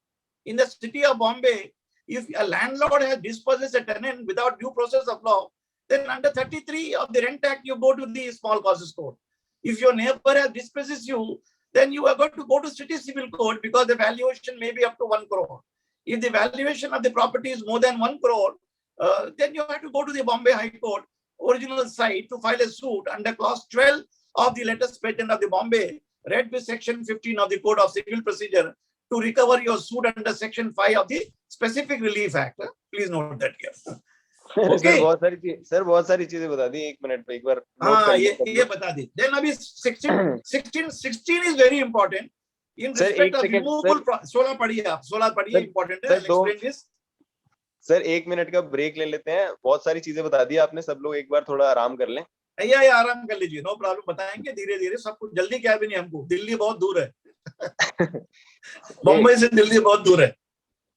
In the city of Bombay, if a landlord has dispossessed a tenant without due process of law, then under 33 of the Rent Act, you go to the small causes court. If your neighbor has dispossessed you, then you are going to go to city civil court because the valuation may be up to 1 crore. If the valuation of the property is more than 1 crore, then you have to go to the Bombay High Court original site to file a suit under clause 12 of the latest patent of the Bombay, read with section 15 of the Code of Civil Procedure, to recover your suit under section 5 of the Specific Relief Act. Please note that here. Sir बहुत सारी चीजें बता दी, 1 minute पे एक बार note हाँ, कर ये बता दी. Then अभी 16 is very important in Sir, respect एक of second, removable. 16 पढ़िए आप, 16 पढ़िए, important है. Explain this. सर 1 मिनट का ब्रेक ले लेते हैं, बहुत सारी चीजें बता दी आपने, सब लोग एक बार थोड़ा आराम कर लें. ये आराम कर लीजिए, नो प्रॉब्लम, बताएंगे धीरे धीरे सब कुछ. जल्दी क्या भी नहीं हमको, दिल्ली बहुत दूर है. बम्बई से दिल्ली बहुत दूर है.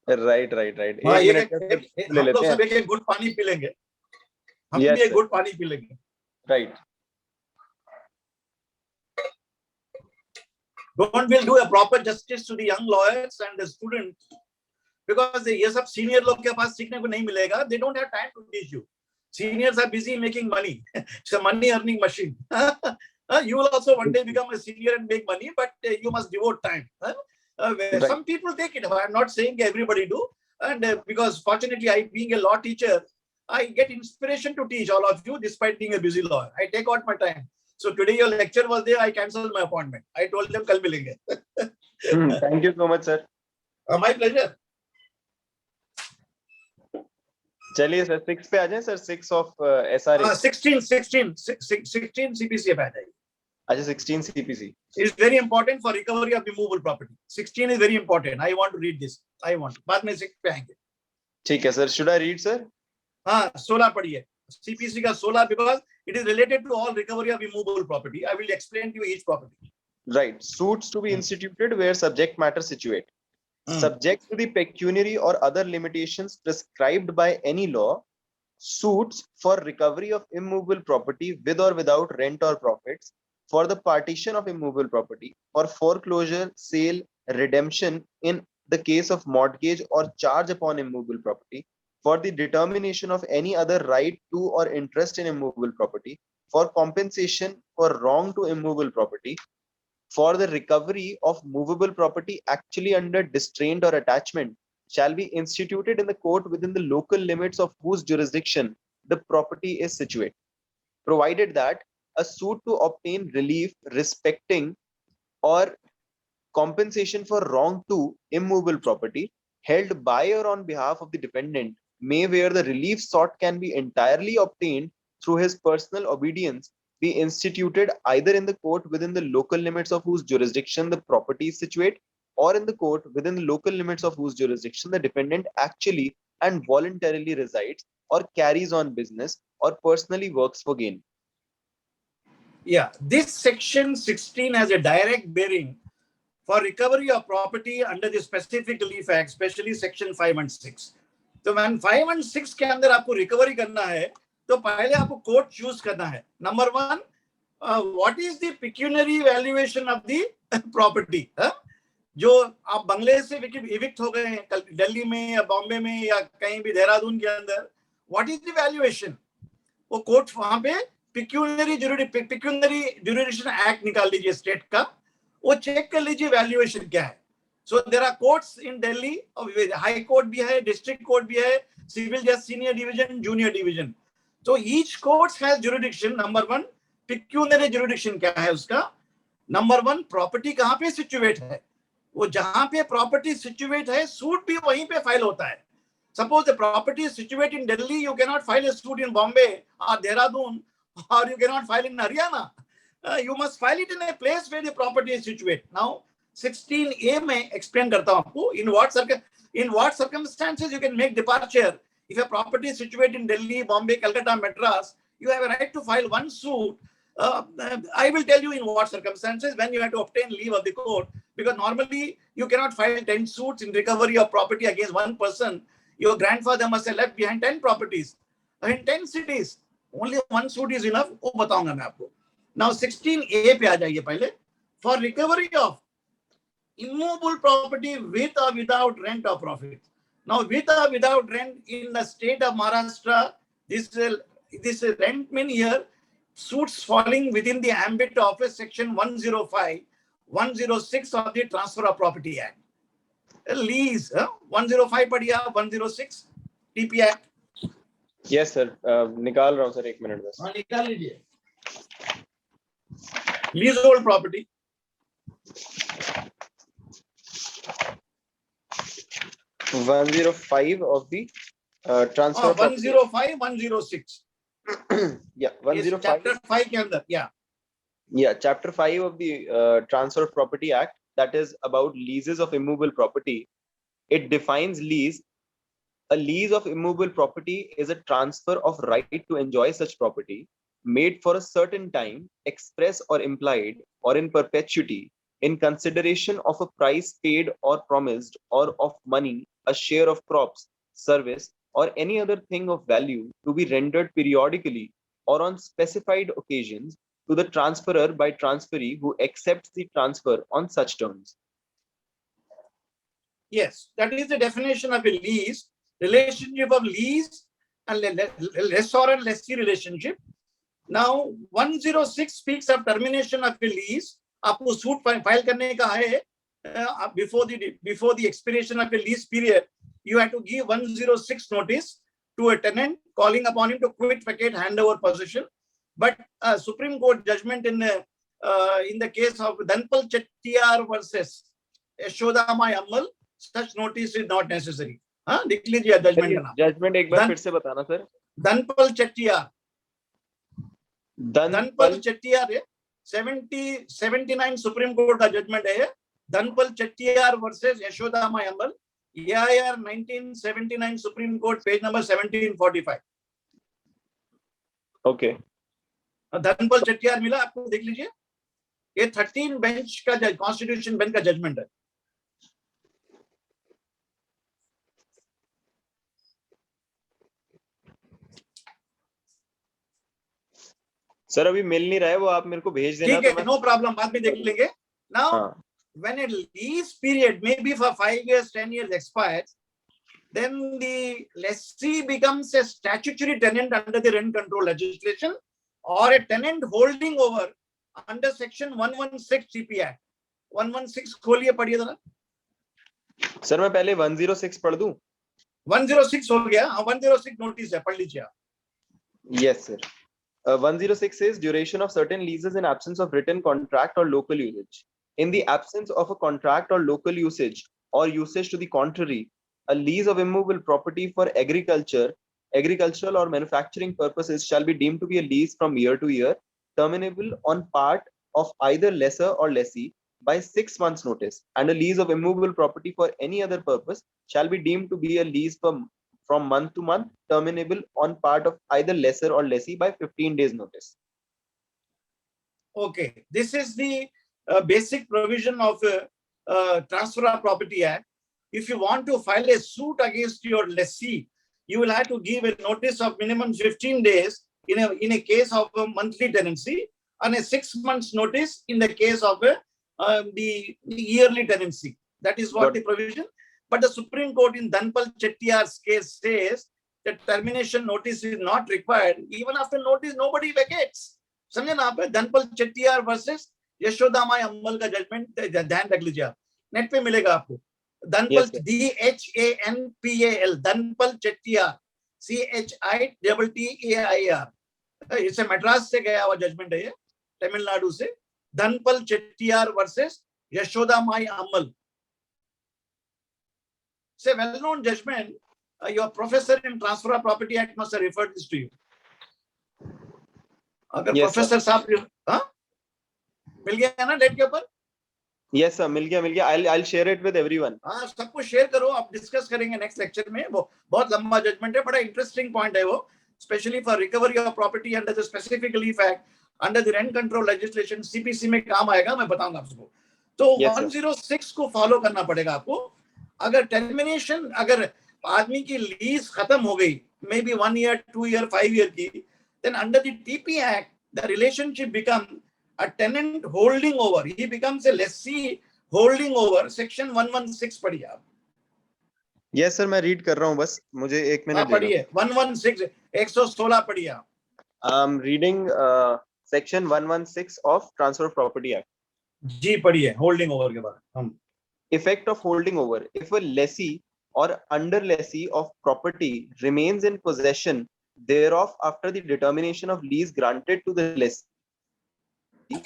राइट. हम लोग सब एक गुड पानी पी लेंगे, हम भी एक गुड पानी पी लेंगे. Right. We'll do a proper justice to the young lawyers and the students, because ये सब सीनियर लोग के पास सीखने को नहीं मिलेगा. They don't have time to teach you. Seniors are busy making money. It's a money earning machine. You will also one day become a senior and make money, but you must devote time. Right. Some people take it. I'm not saying everybody do. And because fortunately, I being a law teacher, I get inspiration to teach all of you despite being a busy lawyer. I take out my time. So today your lecture was there. I cancelled my appointment. I told them kal milenge. Thank you so much, sir. My pleasure. चलिए sir 6 पे आ जाएं sir. 6 of SRA. 16 CPC पे आ जाइए. अच्छा 16 CPC is very important for recovery of removable property. 16 is very important. I want to read this. I want. बाद में 6 पे आएंगे. ठीक है sir. Should I read sir? हाँ, 16 पढ़िए. CPC का 16 because it is related to all recovery of removable property. I will explain to you each property. Right. Suits to be instituted where subject matter situate. Subject to the pecuniary or other limitations prescribed by any law, suits for recovery of immovable property with or without rent or profits, for the partition of immovable property, for foreclosure, sale, redemption in the case of mortgage or charge upon immovable property, for the determination of any other right to or interest in immovable property, for compensation for wrong to immovable property, for the recovery of movable property actually under distraint or attachment shall be instituted in the court within the local limits of whose jurisdiction the property is situate, provided that a suit to obtain relief respecting or compensation for wrong to immovable property held by or on behalf of the defendant may, where the relief sought can be entirely obtained through his personal obedience, be instituted either in the court within the local limits of whose jurisdiction the property is situate, or in the court within the local limits of whose jurisdiction the defendant actually and voluntarily resides or carries on business or personally works for gain. Yeah, this section 16 has a direct bearing for recovery of property under the specific relief act, especially section 5 and 6. तो man 5 and 6 के अंदर आपको recovery करना है तो पहले आपको court choose करना है. Number 1, what is the pecuniary valuation of the property. जो आप बंगले से इविक्ट हो गए हैं दिल्ली में या बॉम्बे में या कहीं भी देहरादून के अंदर, व्हाट इज द वैल्यूएशन. वो कोर्ट वहां पे पिक्यूनरी जुरिडिक्शन एक्ट निकाल लीजिए स्टेट का, वो चेक कर लीजिए वैल्यूएशन क्या है. So there are courts in Delhi, high court भी है, डिस्ट्रिक्ट कोर्ट भी है, सिविल जज सीनियर डिवीजन, जूनियर डिवीजन. तो each court has jurisdiction. Number 1, pecuniary jurisdiction क्या है उसका. नंबर 1, प्रॉपर्टी कहाँ पे सिचुएट है. वो जहां पे प्रॉपर्टी सिचुएट है सूट भी वहीं पे फाइल होता है. Suppose the property is situated in Delhi, you cannot file a suit in Bombay or Dehradun, or you cannot file in Haryana. You must file it in a place where the property is situated. Now, 16A में explain करता हूँ आपको in what circumstances you can make departure. If a property is situated in Delhi, Bombay, Calcutta, Madras, you have a right to file one suit. I will tell you in what circumstances when you have to obtain leave of the court, because normally you cannot file 10 suits in recovery of property against one person. Your grandfather must have left behind 10 properties in 10 cities. Only one suit is enough. वो बताऊंगा मैं आपको. Now 16A पे आ जाइए पहले. For recovery of immovable property with or without rent or profit. Now with or without rent in the state of Maharashtra, this rent mean here suits falling within the ambit of a section 105, 106 of the Transfer of Property Act. Lease, 105 पढ़िया, 106 TP Act. Yes sir, निकाल रहा हूँ sir, 1 minute बस. हाँ निकाल लीजिए. Leasehold property. 105 of the transfer. 105, 106. Yeah, 105. Chapter 5 के अंदर. Yeah, chapter 5 of the Transfer of Property Act, that is about leases of immovable property. It defines lease. A lease of immovable property is a transfer of right to enjoy such property made for a certain time, express or implied, or in perpetuity, in consideration of a price paid or promised, or of money, a share of crops, service, or any other thing of value to be rendered periodically or on specified occasions to the transferor by transferee who accepts the transfer on such terms. Yes, that is the definition of a lease. Relationship of lease and lessor and lessee relationship. Now 106 speaks of termination of a lease. आपको suit file करने का है before the expiration of a lease period. You have to give 106 notice to a tenant calling upon him to quit, vacate, hand over possession. But Supreme Court judgment in the case of Dhanpal Chettiar versus Yashodamai Ammal, such notice is not necessary. हाँ लिख लीजिए judgement का नाम. Judgement एक बार फिर से बताना sir. धनपल Chettiar है. 79 सुप्रीम कोर्ट का जजमेंट है. धनपल Chettiar versus यशोदामा Ammal, AIR 1979 supreme court, page number 1745. Okay, Dhanapal Chettiar मिला आपको, देख लीजिए. ये 13 बेंच का कॉन्स्टिट्यूशन बेंच का जजमेंट है. सर अभी मिल नहीं रहा है वो, आप मेरे को भेज देना. ठीक है, नो प्रॉब्लम, बाद में देख लेंगे. Now when a lease period maybe for 5 years, 10 years expires, then the lessee becomes a statutory tenant under the rent control legislation, or a tenant holding over under section 116 TP Act. 116 खोलिए पढ़िए जरा. Sir मैं पहले 106 पढ़ दूं. 106 हो गया. 106 notice है, पढ़ लीजिए आप. Yes, sir. 106 is duration of certain leases in absence of written contract or local usage. In the absence of a contract or local usage or usage to the contrary, a lease of immovable property for agricultural or manufacturing purposes shall be deemed to be a lease from year to year, terminable on part of either lessor or lessee by 6 months notice, and a lease of immovable property for any other purpose shall be deemed to be a lease from month to month, terminable on part of either lessor or lessee by 15 days notice. Okay, this is the basic provision of Transfer of Property Act. If you want to file a suit against your lessee, you will have to give a notice of minimum 15 days in a case of a monthly tenancy, and a 6 months notice in the case of the yearly tenancy. That is what the provision. But the Supreme Court in Dhanpal Chettiar's case says that termination notice is not required. Even after notice, nobody vacates. समझे ना आप? धनपल Chettiar versus Yashoda माई अम्मल का judgement ध्यान रख लीजिए आप. Net पे मिलेगा आपको. धनपल DHANPAL धनपल चेट्टियार CHITTAIR. इसे मद्रास से गया हुआ जजमेंट है ये, तमिलनाडु से. धनपल चेट्टियार वर्सेस यशोदा माई Ammal. It's a well-known judgment. Your professor in Transfer of Property Act must have referred this to you. अगर प्रोफेसर साहब मिल गया ना डेट के ऊपर? Yes sir, मिल गया. I'll share it with everyone. हाँ, सबको शेयर करो, आप डिस्कस करेंगे नेक्स्ट लेक्चर में. वो बहुत लंबा जजमेंट है, बड़ा इंटरेस्टिंग पॉइंट है वो, specially for recovery of property under the specific relief act under the rent control legislation. CPC में काम आएगा, मैं बताऊंगा आपको. तो 106 को फॉलो करना पड़ेगा आपको. अगर टर्मिनेशन, अगर आदमी की लीज खत्म हो गई, may be 1 year, 2 year, 5 year की, then under the TP Act, the relationship becomes a tenant holding over. He becomes a lessee holding over. Section 116 पढ़िए आप. Yes sir, मैं रीड कर रहा हूँ, बस मुझे 1 मिनट पढ़िए. 116 116 पढ़िए आप. I'm reading section 116 of Transfer of Property Act. जी पढ़िए, होल्डिंग ओवर के बारे में. Effect of holding over: if a lessee or under lessee of property remains in possession thereof after the determination of lease granted to the lessee,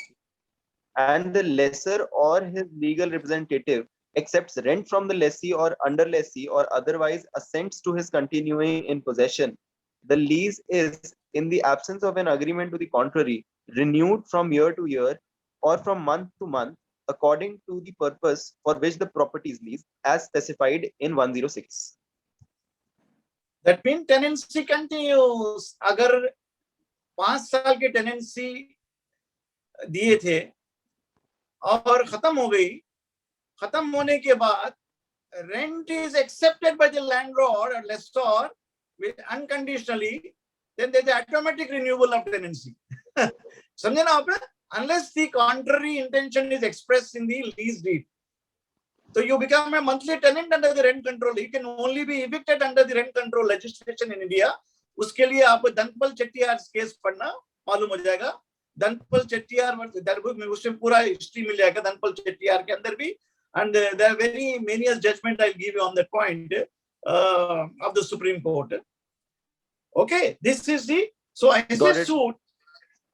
and the lessor or his legal representative accepts rent from the lessee or under lessee or otherwise assents to his continuing in possession, the lease is, in the absence of an agreement to the contrary, renewed from year to year or from month to month according to the purpose for which the property is leased, as specified in 106. That means tenancy continues. अगर 5 साल की tenancy दिए थे और खत्म हो गई, खत्म होने के बाद rent is accepted by the landlord or lessor with unconditionally, then there is automatic renewal of tenancy. समझे ना आपने? Unless the contrary intention is expressed in the lease deed. So you become a monthly tenant under the rent control. You can only be evicted under the rent control legislation in India. उसके लिए आपको धनपल Chettiar case पढ़ना मालूम हो जाएगा. धनपल चेट्टियार में उसमें पूरा हिस्ट्री मिल जाएगा धनपल चेट्टियार के अंदर भी. And there are very many judgment I'll give you on that point of the Supreme Court. Okay, this is the, so I say suit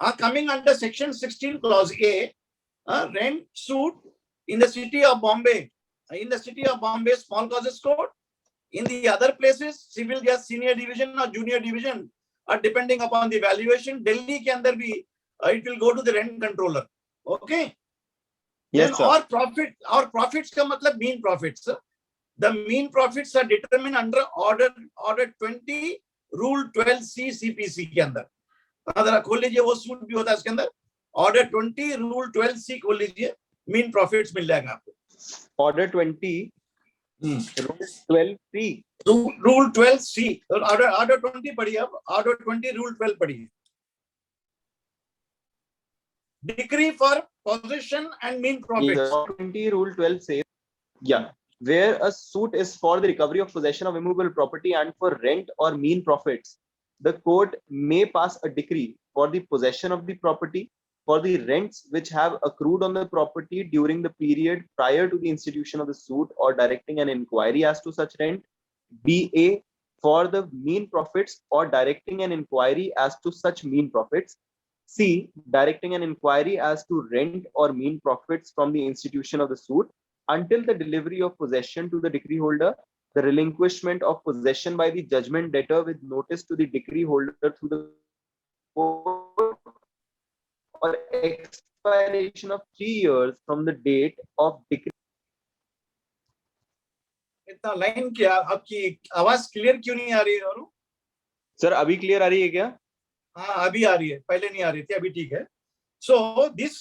are coming under section 16 clause A, rent suit in the city of Bombay. In the city of Bombay, small causes court. In the other places, civil just senior division or junior division, depending upon the valuation. Delhi ke andar bhi, it will go to the rent controller. Okay. Yes, then our profits ka matlab mean profits. The mean profits are determined under order 20 rule 12C CPC के अंदर. जरा खोल लीजिए, वो suit भी होता है इसके अंदर. Order 20 rule 12C खोल लीजिए, mean profits मिल जाएगा आपको. Order 20 rule 12C. Rule 12C. Order 20 पढ़िए आप. Order 20 rule 12 पढ़िए. Decree for possession and mean profits. 20 rule 12 says, where a suit is for the recovery of possession of immovable property and for rent or mean profits, the court may pass a decree for the possession of the property, for the rents which have accrued on the property during the period prior to the institution of the suit or directing an inquiry as to such rent. BA, for the mean profits or directing an inquiry as to such mean profits. C, directing an inquiry as to rent or mean profits from the institution of the suit until the delivery of possession to the decree holder, the relinquishment of possession by the judgment debtor with notice to the decree holder through the court, or expiration of 3 years from the date of decree. इतना line क्या आपकी आवाज clear क्यों नहीं आ रही है? और sir अभी क्लियर आ रही है क्या? हाँ अभी आ रही है, पहले नहीं आ रही थी, अभी ठीक है. So this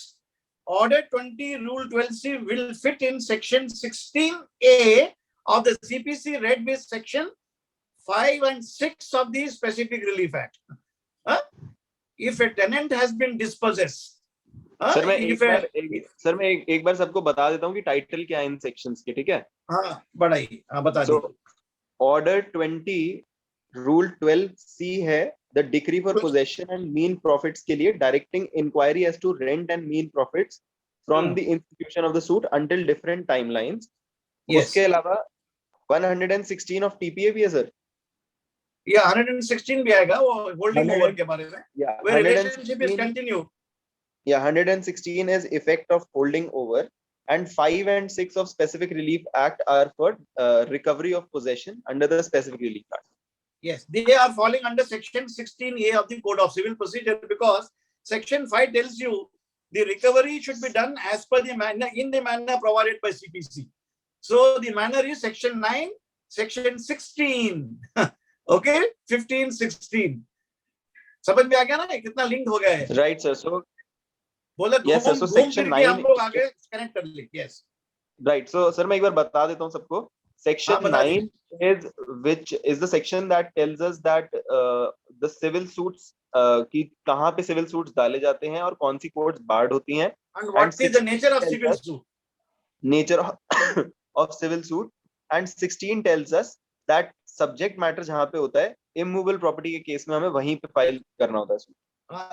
order 20 rule 12C will fit in section 16A of the CPC read with section 5 and 6 of the specific relief act. If a tenant has been dispossessed. Sir मैं एक बार सबको बता देता हूँ कि टाइटल क्या है इन सेक्शंस के, ठीक है? हाँ बढ़ाइए, हाँ बता दीजिए. ऑर्डर 20 रूल 12C है the decree for possession and mean profits के लिए directing inquiry as to rent and mean profits from the institution of the suit until different timelines. उसके अलावा 116 of TPA भी है सर. या 116 भी आएगा वो होल्डिंग ओवर के बारे में. Where relationship is continued. Yeah, 116 is effect of holding over, and 5 and 6 of specific relief act are for recovery of possession under the specific relief act. Yes, they are falling under section 16A of the Code of Civil Procedure because section 5 tells you the recovery should be done as per the manner, in the manner provided by CPC. So the manner is section 9, section 16. Okay, 15, 16. समझ में आ गया ना कितना link हो गया है? Right sir. So बोला yes sir. So section 9 हम लोग आगे कनेक्ट कर ले. Yes. Right. So sir मैं एक बार बता देता हूँ सबको. Section 9 is the section that tells us that the civil suits कि कहाँ पे civil suits डाले जाते हैं और कौन सी courts barred होती हैं. And what is the nature of civil suit? Nature of civil suit. And 16 tells us that subject matter जहाँ पे होता है immovable property के केस में हमें वहीं पे फाइल करना होता है.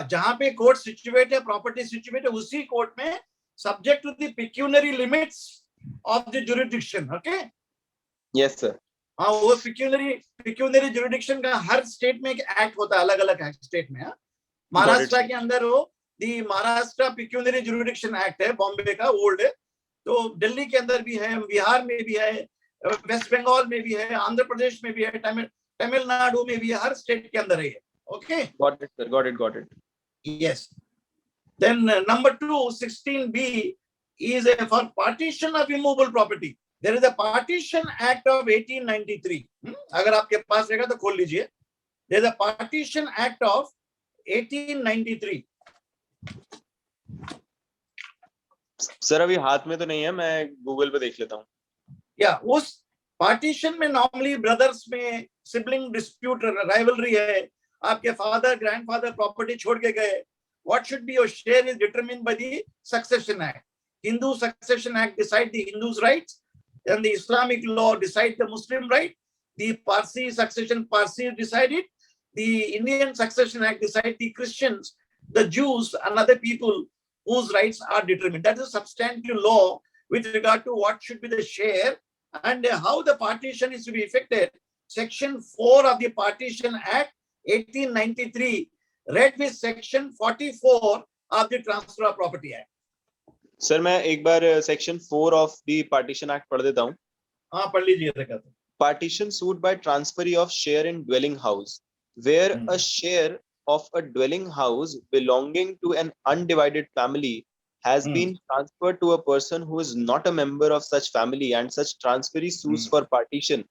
जहाँ पे कोर्ट सिचुएट है, प्रॉपर्टी सिचुएट है, उसी कोर्ट में subject to the pecuniary limits of the jurisdiction. Okay. Yes sir. हाँ वो पेक्यूनरी जुरिडिक्शन का हर स्टेट में एक एक्ट होता है, अलग अलग स्टेट में. महाराष्ट्र के अंदर वो दी महाराष्ट्र पेक्यूनरी जुरिडिक्शन एक्ट है, बॉम्बे का ओल्ड है. तो दिल्ली के अंदर भी है, बिहार में भी है, वेस्ट बंगाल में भी है, आंध्र प्रदेश में भी है, तमिलनाडु में भी है, हर स्टेट के अंदर है. Okay. Got it, sir. Got it. Yes. Then number 2, 16B is for partition of immovable property. There is a Partition Act of 1893. अगर आपके पास रहेगा तो खोल लीजिए. There is a Partition Act of 1893. Sir अभी हाथ में तो नहीं है, मैं गूगल पे देख लेता हूँ. या उस पार्टीशन में नॉर्मली ब्रदर्स में सिबलिंग डिस्प्यूट राइवलरी है. आपके फादर ग्रैंडफादर प्रॉपर्टी छोड़ के गए. What should be your share is determined by the Succession Act. Hindu Succession Act decide the Hindus' rights, and the Islamic law decide the Muslim right. The Parsi succession Parsi decided. The Indian Succession Act decide the Christians, the Jews, and other people whose rights are determined. That is a substantive law with regard to what should be the share and how the partition is to be effected. Section 4 of the Partition Act 1893 read with section 44 of the Transfer of Property Act. Sir मैं एक बार section 4 of the Partition Act पढ़ देता हूँ. हाँ पढ़ लीजिए. Partition suit by transferee of share in dwelling house, where a share of a dwelling house belonging to an undivided family has been transferred to a person who is not a member of such family, and such transferee sues for partition.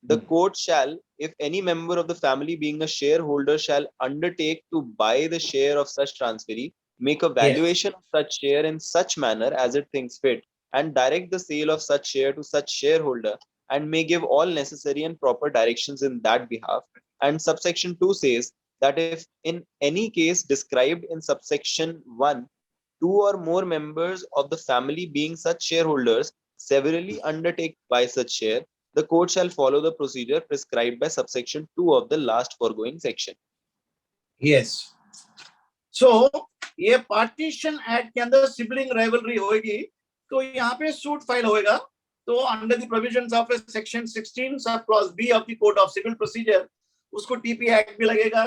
The court shall, if any member of the family being a shareholder shall undertake to buy the share of such transferee, make a valuation of such share in such manner as it thinks fit, and direct the sale of such share to such shareholder, and may give all necessary and proper directions in that behalf. And subsection 2 says that if in any case described in subsection 1, 2 or more members of the family being such shareholders severally undertake to buy such share, the court shall follow the procedure prescribed by subsection 2 of the last foregoing section. Yes. So ये partition act के अंदर sibling rivalry होगी, तो यहाँ पे suit file होएगा। तो under the provisions of section 16 sub clause b of the code of civil procedure, उसको टीपी एक्ट भी लगेगा,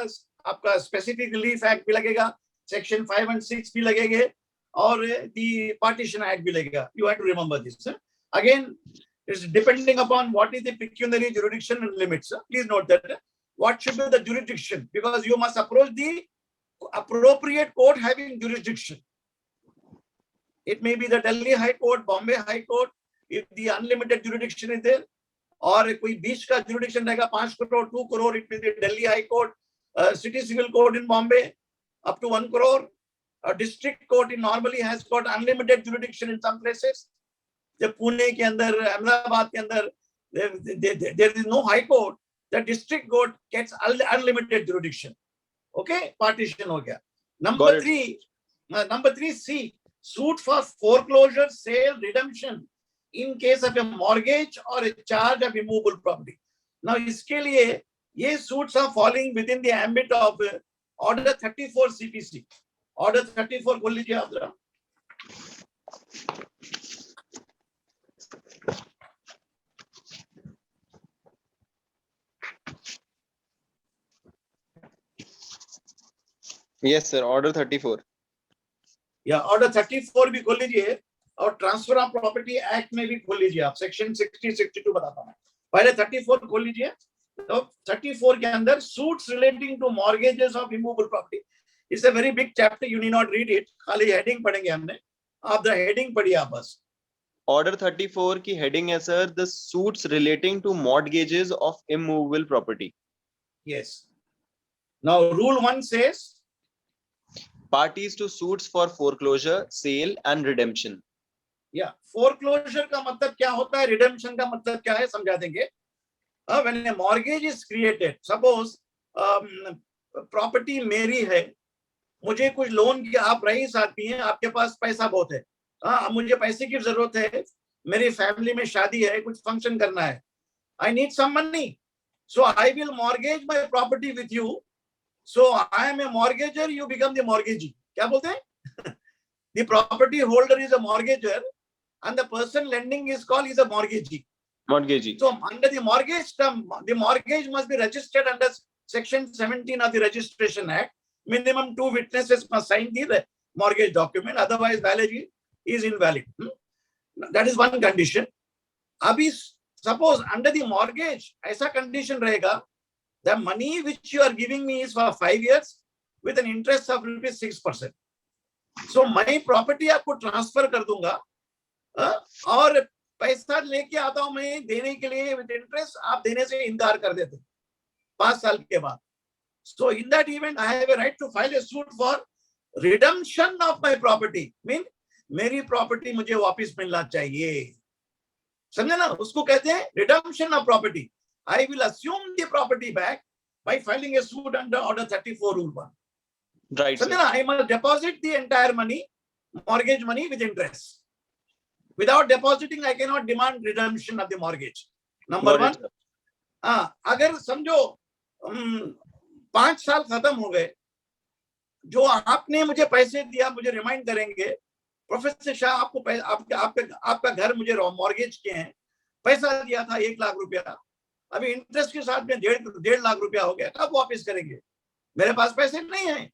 आपका स्पेसिफिक रिलीफ एक्ट भी लगेगा, सेक्शन 5 and 6 भी लगेंगे, और दी पार्टीशन एक्ट भी लगेगा. You have to remember this. Again it's depending upon what is the pecuniary jurisdiction and limits. Please note that what should be the jurisdiction, because you must approach the appropriate court having jurisdiction. It may be the Delhi High Court, Bombay High Court, if the unlimited jurisdiction is there, और कोई बीच का jurisdiction रहेगा 5 crore, 2 crore, it may be Delhi High Court, City Civil Court in Bombay up to 1 crore. A district court normally has got unlimited jurisdiction in some places. जब पुणे के अंदर, अहमदाबाद के अंदर there is no high court, the district court gets unlimited jurisdiction. Okay, partition हो गया. Number 3 C, suit for foreclosure, sale, redemption in case of a mortgage or a charge of immovable property. Now इसके लिए ये suits are falling within the ambit of order 34 CPC. Order 34 खोल लीजिए आप जरा. Yes sir, order 34. या order 34 भी खोल लीजिए, और ट्रांसफर ऑफ प्रॉपर्टी एक्ट में भी खोल लीजिए आप. सेक्शन 60, 62 बताता हूं. पहले 34 खोल लीजिए. तो 34 के अंदर suits relating to mortgages of immovable property. It's a very big chapter, you need not read it, खाली हेडिंग पढ़ेंगे हमने. आप द हेडिंग पढ़िए आप बस. Order 34 की heading है sir, the suits relating to mortgages of immovable property. Yes. Now rule 1 says Parties to suits for foreclosure, sale and redemption. या foreclosure का मतलब क्या होता है, redemption का मतलब क्या है, समझा देंगे. When a mortgage is created, suppose property मेरी है, मुझे कुछ लोन की, आप रईस आदमी हैं, आपके पास पैसा बहुत है, मुझे पैसे की जरूरत है, मेरी फैमिली में शादी है, कुछ फंक्शन करना है, I need some money, so I will mortgage my property with you. So I am a mortgager, you become the mortgagee. क्या बोलते हैं? The property holder is a mortgager and the person lending is called is a mortgagee. Mortgagee. So under the mortgage term, the mortgage must be registered under section 17 of the Registration Act. Minimum 2 witnesses must sign the mortgage document, otherwise validity is invalid. That is one condition. Abhi suppose under the mortgage aisa condition rahega, the money which you are giving me is for 5 years with an interest of ₹6%. So my property आपको transfer कर दूंगा, और पैसा लेके आता हूं मैं देने के लिए विद इंटरेस्ट, आप देने से इनकार कर देते 5 साल के बाद. So in that event I have a right to file a suit for redemption of my property. Mean मेरी प्रॉपर्टी मुझे वापस मिलना चाहिए, समझे ना? उसको कहते हैं redemption of property. I will assume the property back by filing a suit under order 34 rule 1. Right, समझे ना? I must deposit the entire money, mortgage money with interest. Without depositing, I cannot demand redemption of the mortgage. Number 1. अगर समझो 5 साल खत्म हो गए, जो आपने मुझे पैसे दिया, मुझे रिमाइंड करेंगे, प्रोफेसर शाह आपको आपका घर मुझे मॉर्गेज किए हैं, पैसा दिया था 1 लाख रुपया, अभी इंटरेस्ट के साथ में 1.5 लाख रुपया हो गया, कब वापस करेंगे? मेरे पास पैसे नहीं है.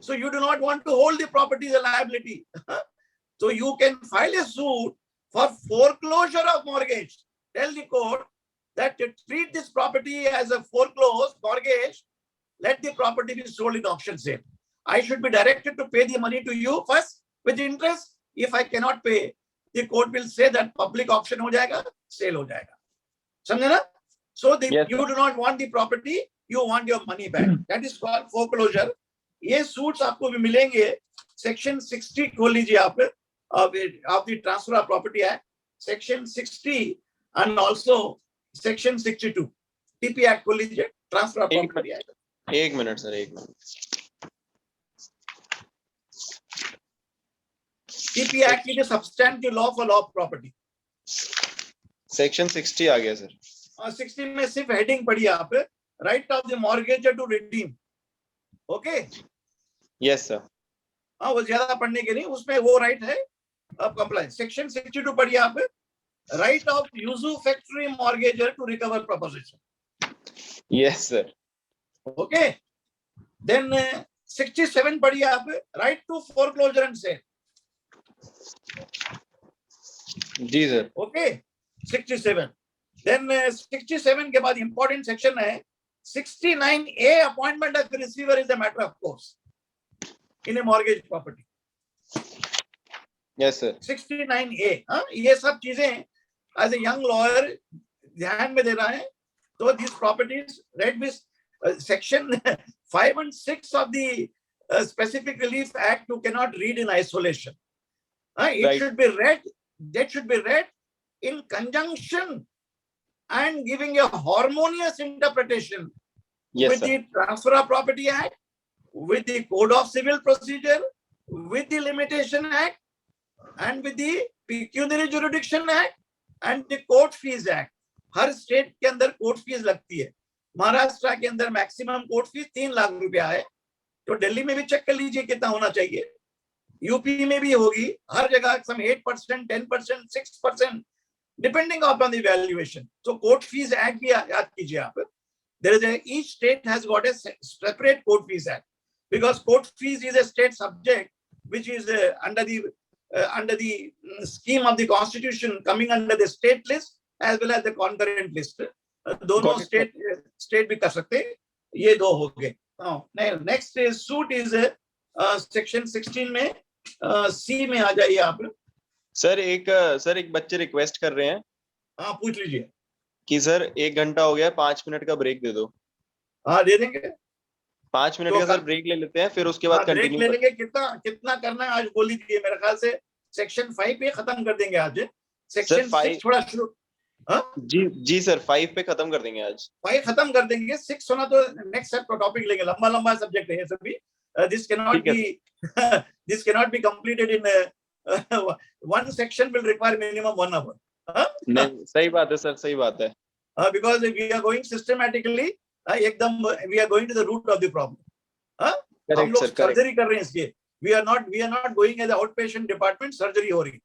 So you do not want to hold the property as a liability. So you can file a suit for foreclosure of mortgage. Tell the court that to treat this property as a foreclosed mortgage, let the property be sold in auction sale. I should be directed to pay the money to you first with interest. If I cannot pay, the court will say that public auction हो जाएगा, sale हो जाएगा. समझे ना? So Yes, you do not want the property, you want your money back. That is called foreclosure. ये suits आपको भी मिलेंगे. Section 60 खोल लीजिए आप. Of the Transfer of Property Act, Section 60 and also Section 62. TP Act को लीजिए, Transfer of Property Act. एक मिनट सर, एक minute. TP Act is a substantive law for law of property. Section 60 आ गया sir. 60 में सिर्फ heading पढ़िए आप, right of the mortgager to redeem. Okay? Yes sir. हाँ वो ज्यादा पढ़ने के नहीं, उसमें वो राइट है अब कंप्लायंस। सेक्शन 62 पढ़िए आप, right of usufructuary mortgagor to recover proposition. Yes sir. Okay, then 67 पढ़िए आप, right to foreclosure and sale. जी सर। ओके 67, देन 67 के बाद इंपॉर्टेंट सेक्शन है 69A, appointment of receiver is the matter of course in a mortgage property. Yes sir. 69A, ये सब चीजें as a young lawyer ध्यान में देना है। तो this properties read with section 5 and 6 of the specific relief act you cannot read in isolation. It Right. should be read, that should be read in conjunction and giving a harmonious interpretation Yes, with sir. the Transfer of Property Act, with the Code of Civil Procedure, with the Limitation Act, and with the Pecuniary Jurisdiction Act and the Court Fees Act. Her state के अंदर court fees लगती है। महाराष्ट्र के अंदर maximum court fees 3 lakh रुपया है, तो दिल्ली में भी चेक कर लीजिए कितना होना चाहिए। यूपी में भी होगी, हर जगह सम 8%, 10%, 6%, डिपेंडिंग अपॉन द वैल्यूएशन। तो कोर्ट फीस एक्ट भी याद कीजिए आप। There is a, each state has got a separate court fees act, because court fees is a state subject which is under the scheme of the constitution, coming under the state list as well as the concurrent list. दोनों state भी कर सकते, ये दो हो गए। Next suit is section 16 में सी में आ जाइए आप। सर एक बच्चे रिक्वेस्ट कर रहे हैं। हाँ पूछ लीजिए कि सर 1 घंटा हो गया, 5 मिनट का ब्रेक दे दो। हाँ दे देंगे, 5 मिनट तो का सर ब्रेक ले लेते हैं, फिर उसके बाद ब्रेक कंटिन्यू ले लेंगे। कितना करना है आज बोल लीजिए। मेरे ख्याल से सेक्शन 5 पे खत्म कर देंगे आज। सेक्शन 6 थोड़ा शुरू। जी सर 5 पे खत्म कर देंगे आज। 5 खत्म कर देंगे, 6 होना तो नेक्स्ट टॉपिक लेंगे। लंबा सब्जेक्ट है सभी। This cannot be completed in one section will require minimum 1 hour. नहीं सही बात है सर, सही बात है। Because we are going systematically, एकदम we are going to the root of the problem. हम लोग सर्जरी कर रहे हैं इसके। We are not going as an outpatient department, surgery हो रही।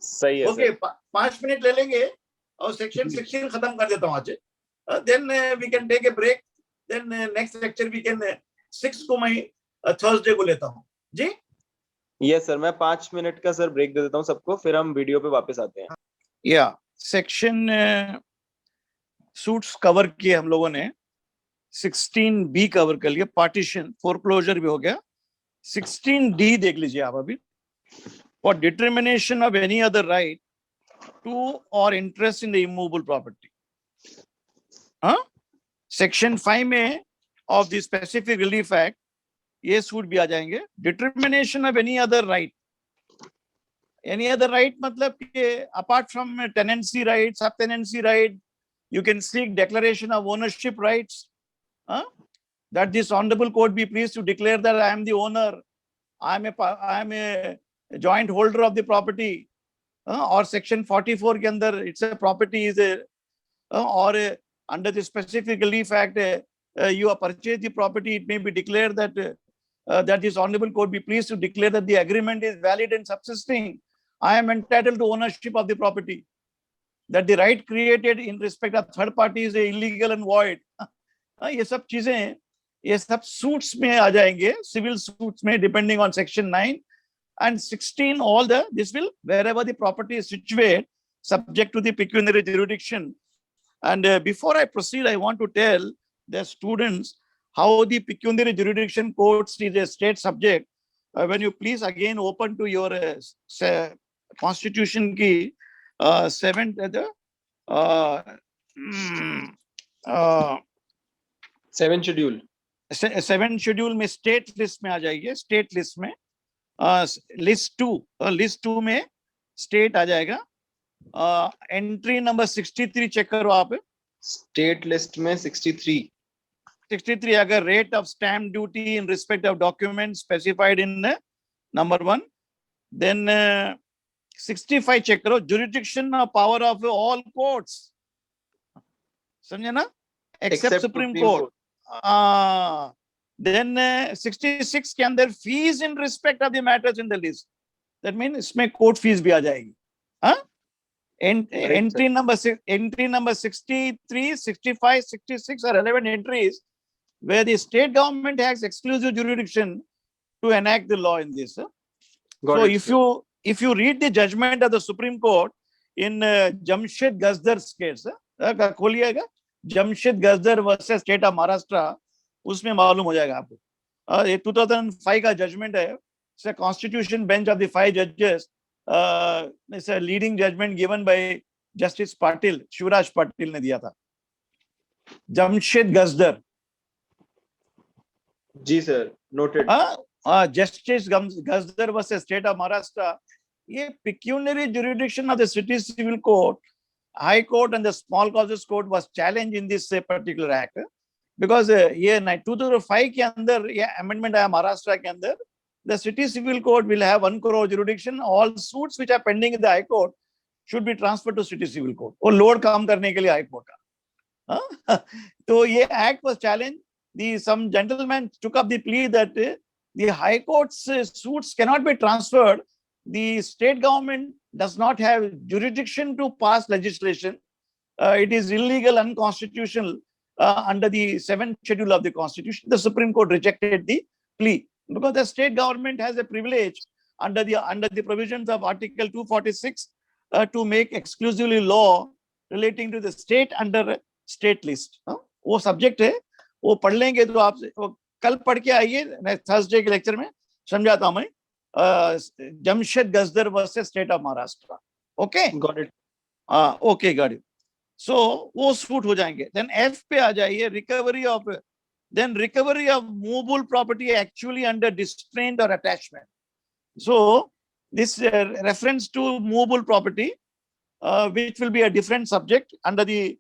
सही है। Okay, 5 मिनट ले लेंगे और सेक्शन 16 खत्म कर देता हूँ आज। Then we can take a break. Then next lecture we can 6 को मैं Thursday को लेता हूँ जी। यस सर, मैं 5 मिनट का सर ब्रेक दे देता हूँ सबको, फिर हम वीडियो पे वापस आते हैं। या सेक्शन सूट्स कवर किए हम लोगों ने। 16B कवर कर लिया, पार्टीशन फोरक्लोजर भी हो गया। 16D देख लीजिए आप अभी। For determination of any other right to or interest in the immovable property. Section 5 में of the specific relief act ये सूट भी आ जाएंगे। Determination of any other right, any other right मतलब कि apart from tenancy right, sub tenancy right, you can seek declaration of ownership rights, that this honorable court be pleased to declare that I am the owner, I am a joint holder of the property, or section 44 के अंदर it's a property is a or under the specific relief act you have purchased the property, it may be declared that that this honorable court be pleased to declare that the agreement is valid and subsisting, I am entitled to ownership of the property, that the right created in respect of third party is illegal and void. ये सब चीजें, ये सब suits में आ जाएंगे, civil suits में, depending on section 9 and 16. All this will, wherever the property is situated, subject to the pecuniary jurisdiction. And before I proceed, I want to tell the students how the pecuniary jurisdiction courts is a state subject. When you please again open to your constitution की 7th schedule 7 schedule में state list में आ जाइए। State list में list 2 में state आ जाएगा। Entry number 63 check करो आप। State list में 63 अगर rate of stamp duty in respect of document specified in number 1, then 65 check करो, jurisdiction power of all courts, समझे ना, एक्सेप्ट सुप्रीम कोर्ट। Then 66 के अंदर fees in respect of the matters in the list. That means इसमें court fees भी आ जाएगी. हाँ? Entry number 63, 65, 66 are relevant entries where the state government has exclusive jurisdiction to enact the law in this. So if you read the judgment of the Supreme Court in Jamshed Gazdar's case, खोलिएगा Jamshed Gazdar versus State of Maharashtra, उसमें मालूम हो जाएगा आपको. ये 2005 का judgment है. It's a constitution bench of the 5 judges. It's a leading judgment given by Justice Patil, Shivraj Patil ने दिया था. Jamshed Gazdar. Ji sir, noted. Justice Gazdar versus State of Maharashtra. ये pecuniary jurisdiction of the city civil court, High Court and the Small Causes Court was challenged in this particular act because ये 2005 के अंदर ये amendment आया महाराष्ट्र के अंदर. The city civil court will have 1 crore jurisdiction. All suits which are pending in the High Court should be transferred to city civil court. और load काम करने के लिए High Court का. तो ये act was challenged. Some gentlemen took up the plea that the High Court's suits cannot be transferred. The state government does not have jurisdiction to pass legislation. It is illegal, unconstitutional under the 7th schedule of the Constitution. The Supreme Court rejected the plea because the state government has a privilege under the provisions of Article 246 to make exclusively law relating to the state under state list. वो subject है, वो पढ़ लेंगे तो आप कल पढ़ के आइए थर्सडे के लेक्चर में समझाता हूं मैं. Jamshed Gazdar versus State of Maharashtra. Okay, got it. Okay, got it. So वो सूट हो जाएंगे. Then F पे आ जाइए, recovery of movable property actually under distraint or attachment. So this reference to movable property, which will be a different subject under the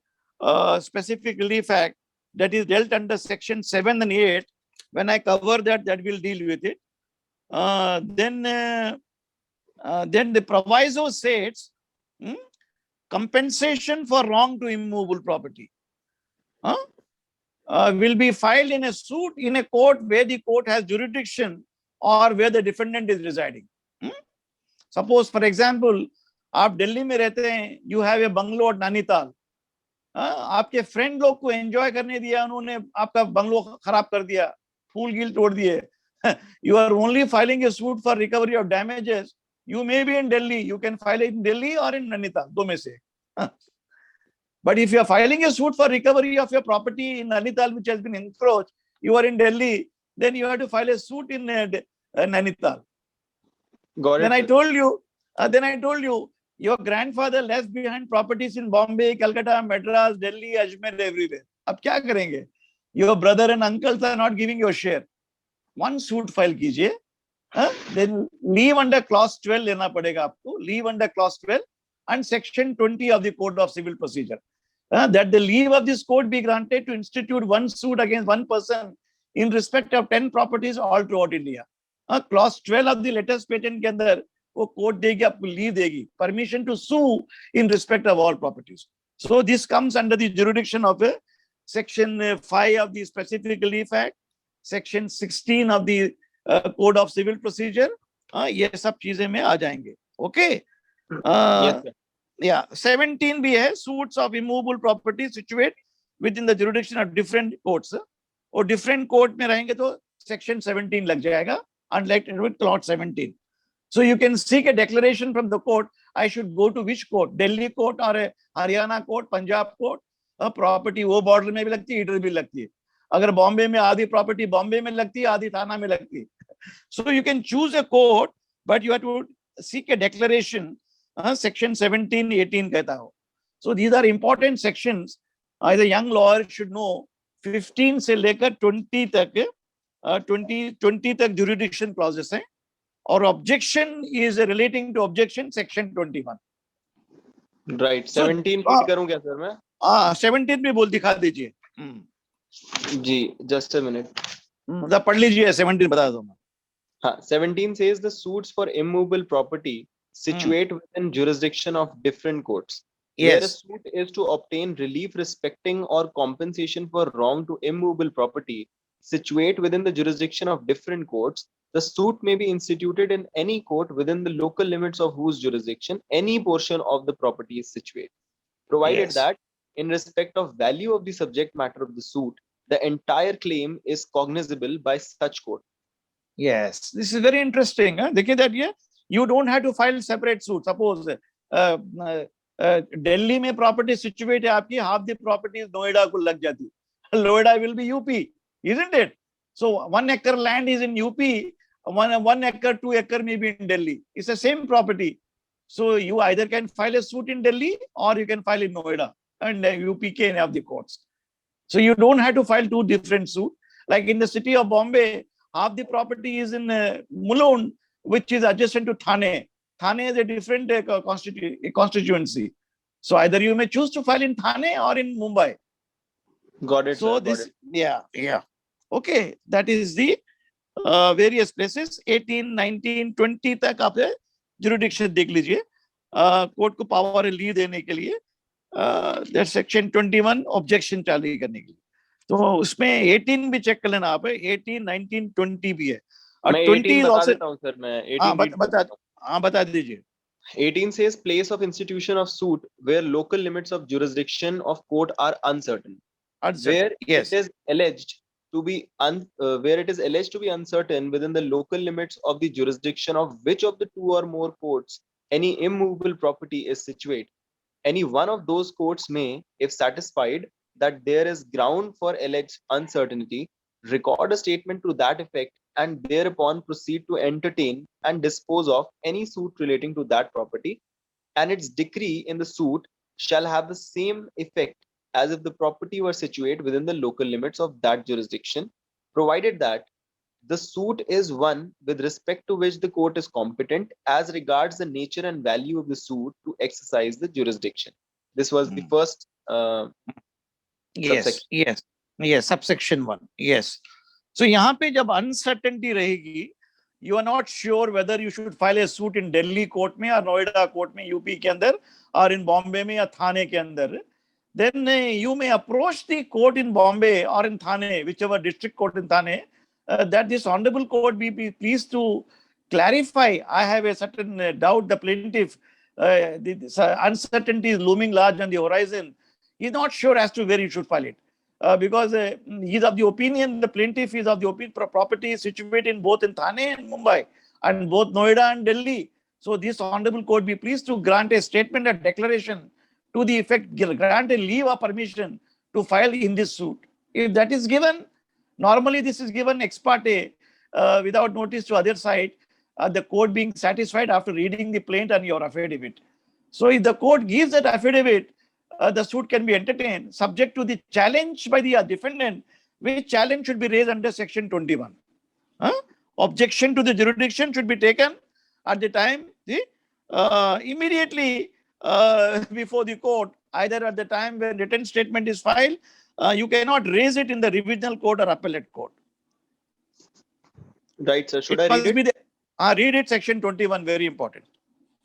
specific relief act that is dealt under section 7 and 8. When I cover that will deal with it. Then the proviso states compensation for wrong to immovable property will be filed in a suit in a court where the court has jurisdiction or where the defendant is residing. Suppose, for example, आप दिल्ली में रहते हैं, you have a bungalow at Nainital. आपके friend लोग को enjoy करने दिया, उन्होंने आपका बंगलो खराब कर दिया, फूल गिल तोड़ दिए. You are only filing a suit for recovery of damages. You may be in Delhi. You can file it in Delhi or in Nainital, दो में से. But if you are filing a suit for recovery of your property in Nainital which has been encroached, you are in Delhi, then you have to file a suit in Nainital. Got it. Then I told you, your grandfather left behind properties in Bombay, Calcutta, Madras, Delhi, Ajmer, everywhere. अब क्या करेंगे? Your brother and uncles are not giving your share. One suit file कीजिए, then leave under clause 12 लेना पड़ेगा आपको, leave under clause 12 and section 20 of the Code of Civil Procedure. That the leave of this code be granted to institute one suit against one person in respect of 10 properties all throughout India. Clause 12 of the latest patent के अंदर वो court देगी, आपको leave देगी, permission to sue in respect of all properties. So this comes under the jurisdiction of section 5 of the Specific Relief Act, section 16 of the Code of Civil Procedure. ये सब चीजें में आ जाएंगे. Okay. Yes, sir. Yeah, 17 भी है, suits of immovable property situate within the jurisdiction of different courts. और different court में रहेंगे तो section 17 लग जाएगा, unlike with clause 17. So you can seek a declaration from the court. I should go to which court? Delhi court or a Haryana court, Punjab court? Property वो border में भी लगती है, इधर भी लगती है. अगर बॉम्बे में आधी प्रॉपर्टी बॉम्बे में लगती है, आधी थाना में लगती है. So you can choose a court, but you have to seek a declaration. Section 17, 18 कहता हो. So these are important sections. As a young lawyer should know 15 से लेकर 20 तक 20 तक jurisdiction clauses हैं. और objection is relating to objection section 21. Right. 17 read करूं क्या सर मैं? 17 भी बोल दिखा दीजिए. जी, just a minute. पढ़ लीजिए, 17 बता दो. हाँ, 17 says the suits for immovable property situate within jurisdiction of different courts. Where a Yes. suit is to obtain relief respecting or compensation for wrong to immovable property situate within the jurisdiction of different courts, the suit may be instituted in any court within the local limits of whose jurisdiction any portion of the property is situated, provided Yes. that in respect of value of the subject matter of the suit, the entire claim is cognizable by such court. Yes, this is very interesting. देखिए that ये you don't have to file separate suit. Suppose Delhi में property situate है आपकी, half the property is Noida को लग जाती, Noida will be UP, isn't it? So 1 acre land is in UP, 1 acre, 2 acre may be in Delhi. It's the same property. So you either can file a suit in Delhi or you can file in Noida and UP can have the courts. So you don't have to file two different suits. Like in the city of Bombay, half the property is in Mulund, which is adjacent to Thane. Thane is a different constituency. So either you may choose to file in Thane or in Mumbai. Got it, So sir, this, got it. yeah. Okay, that is the various places. 18, 19, 20 तक आप jurisdiction देख लीजिए. Court को power leave देने के लिए that section 21 objection चालू करने के लिए. तो उसमें 18 भी चेक कर लेना आप, 18, 19, 20 भी है. और मैं 20 18 बता also, देता हूं सर, मैं 18 बता दीजिए. 18 says place of institution of suit where local limits of jurisdiction of court are uncertain, where Yes. it is alleged to be uncertain within the local limits of the jurisdiction of which of the two or more courts any immovable property is situate. Any one of those courts may, if satisfied that there is ground for alleged uncertainty, record a statement to that effect and thereupon proceed to entertain and dispose of any suit relating to that property, and its decree in the suit shall have the same effect as if the property were situate within the local limits of that jurisdiction, provided that the suit is one with respect to which the court is competent as regards the nature and value of the suit to exercise the jurisdiction. This was the first subsection. Yes, subsection 1. Yes. So यहाँ पे जब uncertainty रहेगी, you are not sure whether you should file a suit in Delhi court में or Noida court में UP के अंदर or in Bombay में या थाने के अंदर, then you may approach the court in Bombay or in Thane, whichever district court in Thane, that this honorable court be pleased to clarify. I have a certain doubt the plaintiff, this uncertainty is looming large on the horizon. He's not sure as to where he should file it. Because he's of the opinion, the plaintiff is of the opinion property is situated in both in Thane and Mumbai and both Noida and Delhi. So this honorable court be pleased to grant a statement, a declaration to the effect, grant a leave or permission to file in this suit. If that is given, normally this is given ex parte without notice to other side, the court being satisfied after reading the plaint and your affidavit. So if the court gives that affidavit, the suit can be entertained subject to the challenge by the defendant, which challenge should be raised under section 21. Objection to the jurisdiction should be taken at the time immediately before the court, either at the time when written statement is filed. You cannot raise it in the revisional court or appellate court. Right, sir. Should I read it? Read it, section 21, very important.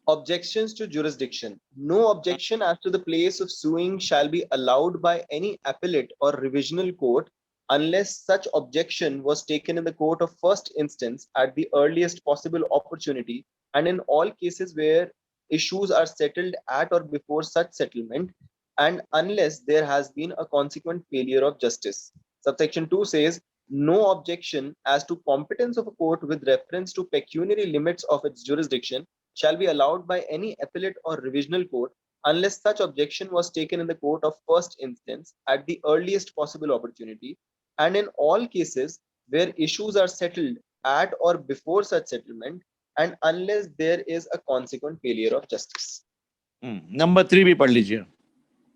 Objections to jurisdiction. No objection as to the place of suing shall be allowed by any appellate or revisional court unless such objection was taken in the court of first instance at the earliest possible opportunity, and in all cases where issues are settled at or before such settlement, and unless there has been a consequent failure of justice. Subsection 2 says, no objection as to competence of a court with reference to pecuniary limits of its jurisdiction shall be allowed by any appellate or revisional court unless such objection was taken in the court of first instance at the earliest possible opportunity, and in all cases where issues are settled at or before such settlement, and unless there is a consequent failure of justice. Number 3 भी पढ़ लीजिए.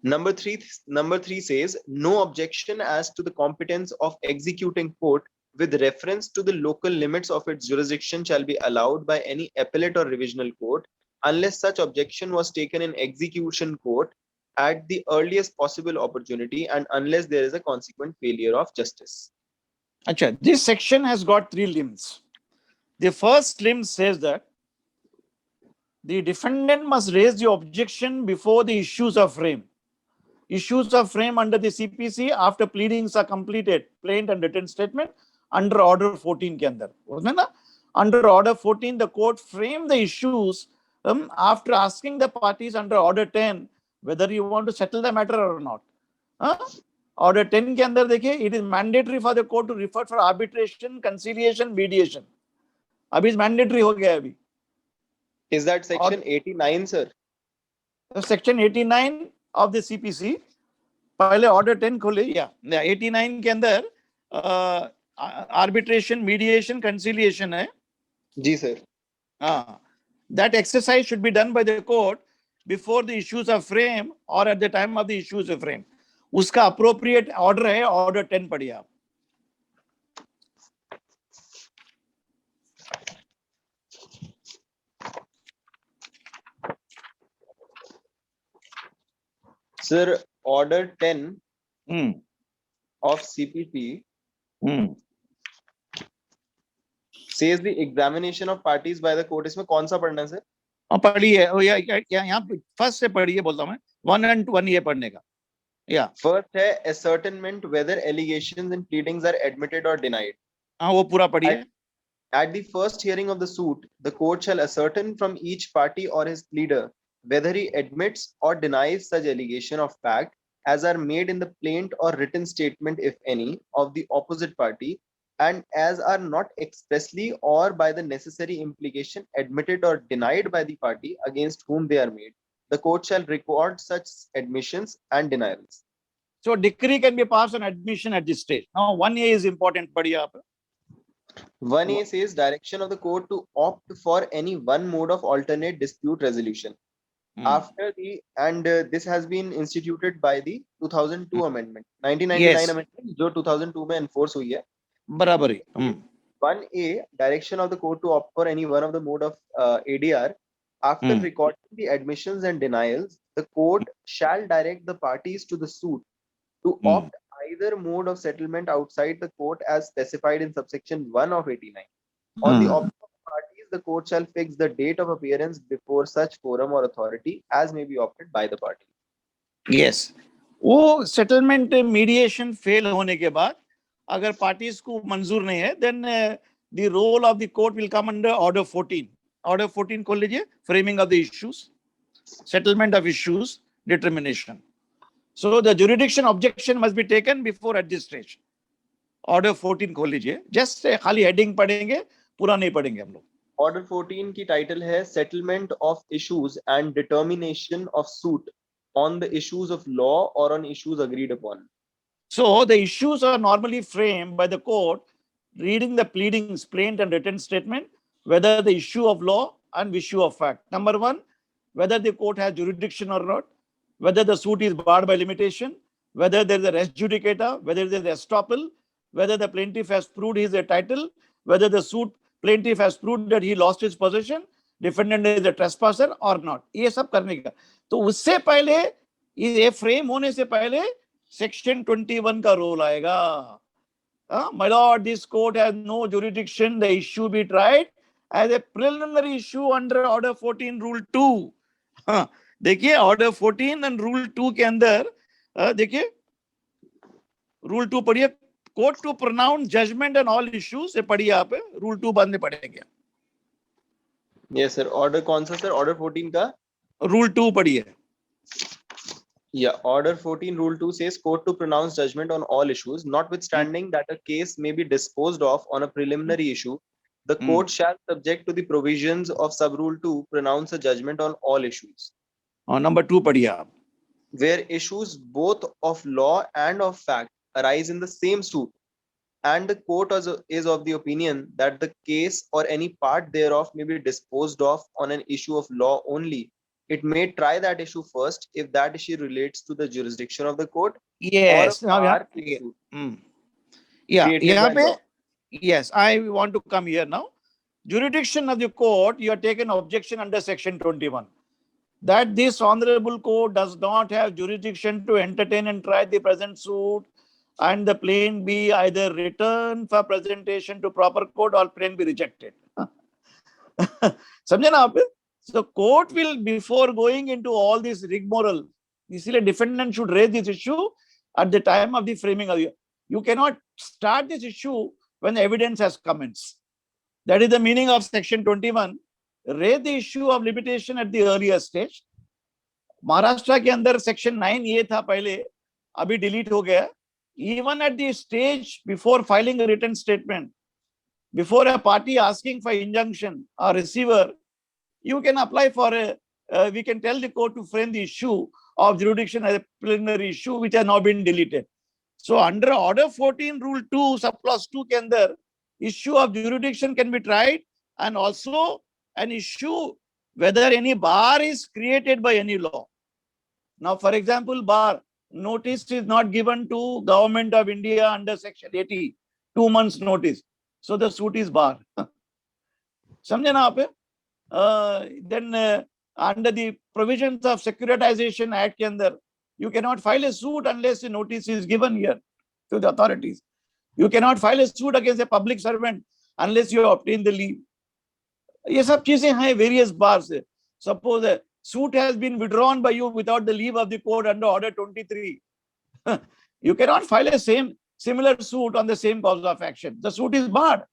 Number three says, no objection as to the competence of executing court with reference to the local limits of its jurisdiction shall be allowed by any appellate or revisional court unless such objection was taken in execution court at the earliest possible opportunity, and unless there is a consequent failure of justice. Achha, this section has got 3 limbs. The first limb says that the defendant must raise the objection before the issues of frame. issues of frame under the CPC after pleadings are completed, plain and written statement under order 14 के अंदर, उसमें ना under order 14 the court framed the issues after asking the parties under order 10 whether you want to settle the matter or not. Order 10 के अंदर देखिए, it is mandatory for the court to refer for arbitration, conciliation, mediation. अभी mandatory हो गया अभी. Is that section 89, sir? Section 89 of the CPC, पहले order 10 खोले, या 89 के अंदर arbitration, mediation, conciliation है. जी sir. That exercise should be done by the court before the issues are framed or at the time of the issues are framed. उसका appropriate order है order 10 पढ़िए आप. Sir, order 10 of CPC says the examination of parties by the court. इसमें कौन सा पढ़ना है sir? पढ़िए, यहाँ फर्स्ट से पढ़िए, बोलता हूँ मैं 1 and 1 ये पढ़ने का. First है ascertainment whether allegations and pleadings are admitted or denied. हाँ, वो पूरा पढ़िए. At the first hearing of the suit, the court shall ascertain from each party or his pleader whether he admits or denies such allegation of fact as are made in the plaint or written statement, if any, of the opposite party, and as are not expressly or by the necessary implication admitted or denied by the party against whom they are made. The court shall record such admissions and denials. So decree can be passed on admission at this stage. Now 1A is important, पढ़िए आप. 1A says direction of the court to opt for any one mode of alternate dispute resolution. After the, and this has been instituted by the 2002 amendment, 1999 amendment, जो 2002 में enforce हुई है. बराबर ही. 1A, direction of the court to opt for any one of the mode of ADR. After recording the admissions and denials, the court shall direct the parties to the suit to opt either mode of settlement outside the court as specified in subsection 1 of 89. On the option of parties, the court shall fix the date of appearance before such forum or authority as may be opted by the party. Yes. वो settlement mediation fail होने के बाद अगर parties को मंजूर नहीं है, then the role of the court will come under order 14. Order 14 खोल लीजिए, framing of the issues, settlement of issues, determination. So the jurisdiction objection must be taken before at this stage. Order 14 खोल लीजिए, just खाली heading पढ़ेंगे, पूरा नहीं पढ़ेंगे हम लोग. Order 14 की title है settlement of issues and determination of suit on the issues of law or on issues agreed upon. So the issues are normally framed by the court reading the pleadings, plaint and written statement, whether the issue of law and issue of fact. Number 1, whether the court has jurisdiction or not, whether the suit is barred by limitation, whether there is a res judicata, whether there is estoppel, whether the plaintiff has proved his title, whether the suit plaintiff has proved that he lost his possession, defendant is a trespasser or not. ये सब करने का. तो उससे पहले ये frame होने से पहले Section 21 का रोल आएगा. My lord, this court has no jurisdiction. The issue be tried as a preliminary issue under Order 14, Rule 2. देखिए Order 14 and Rule 2 के अंदर देखिए Rule 2 पढ़िए. Court to pronounce judgment on all issues से पढ़िए आप. Rule 2 बाद में पढ़ेंगे. Yes sir. Order कौन सा sir? Order 14 का? Rule 2 पढ़िए. Yeah, Order 14, Rule 2 says court to pronounce judgment on all issues, notwithstanding that a case may be disposed of on a preliminary issue. The court shall, subject to the provisions of Sub-Rule 2, pronounce a judgment on all issues. Number 2 पढ़िए आप. Where issues both of law and of fact arise in the same suit, and the court is of the opinion that the case or any part thereof may be disposed of on an issue of law only. It may try that issue first if that issue relates to the jurisdiction of the court. Yes. Yeah. यहाँ पे, yes, I want to come here now. Jurisdiction of the court, you have taken objection under Section 21. That this honorable court does not have jurisdiction to entertain and try the present suit, and the plaint be either returned for presentation to proper court or plaint be rejected. समझे ना आप? So court will, before going into all this rigmarole, इसीलिए defendant should raise this issue at the time of the framing of you cannot start this issue when the evidence has commenced. That is the meaning of section 21. Raise the issue of limitation at the earlier stage. Maharashtra के अंदर section 9 ये था पहले, अभी delete हो गया. Even at the stage before filing a written statement, before a party asking for injunction or receiver, you can apply for we can tell the court to frame the issue of jurisdiction as a preliminary issue which has now been deleted. So under order 14 rule 2 subclause 2 के अंदर issue of jurisdiction can be tried, and also an issue whether any bar is created by any law. Now, for example, bar notice is not given to Government of India under section 80, 2 months notice. So the suit is bar. समझे ना आप? Then under the provisions of Securitization Act के अंदर, you cannot file a suit unless a notice is given here to the authorities. You cannot file a suit against a public servant unless you obtain the leave. ये सब चीजें हैं various bars. Suppose a suit has been withdrawn by you without the leave of the court under order 23. You cannot file a similar suit on the same cause of action. The suit is barred.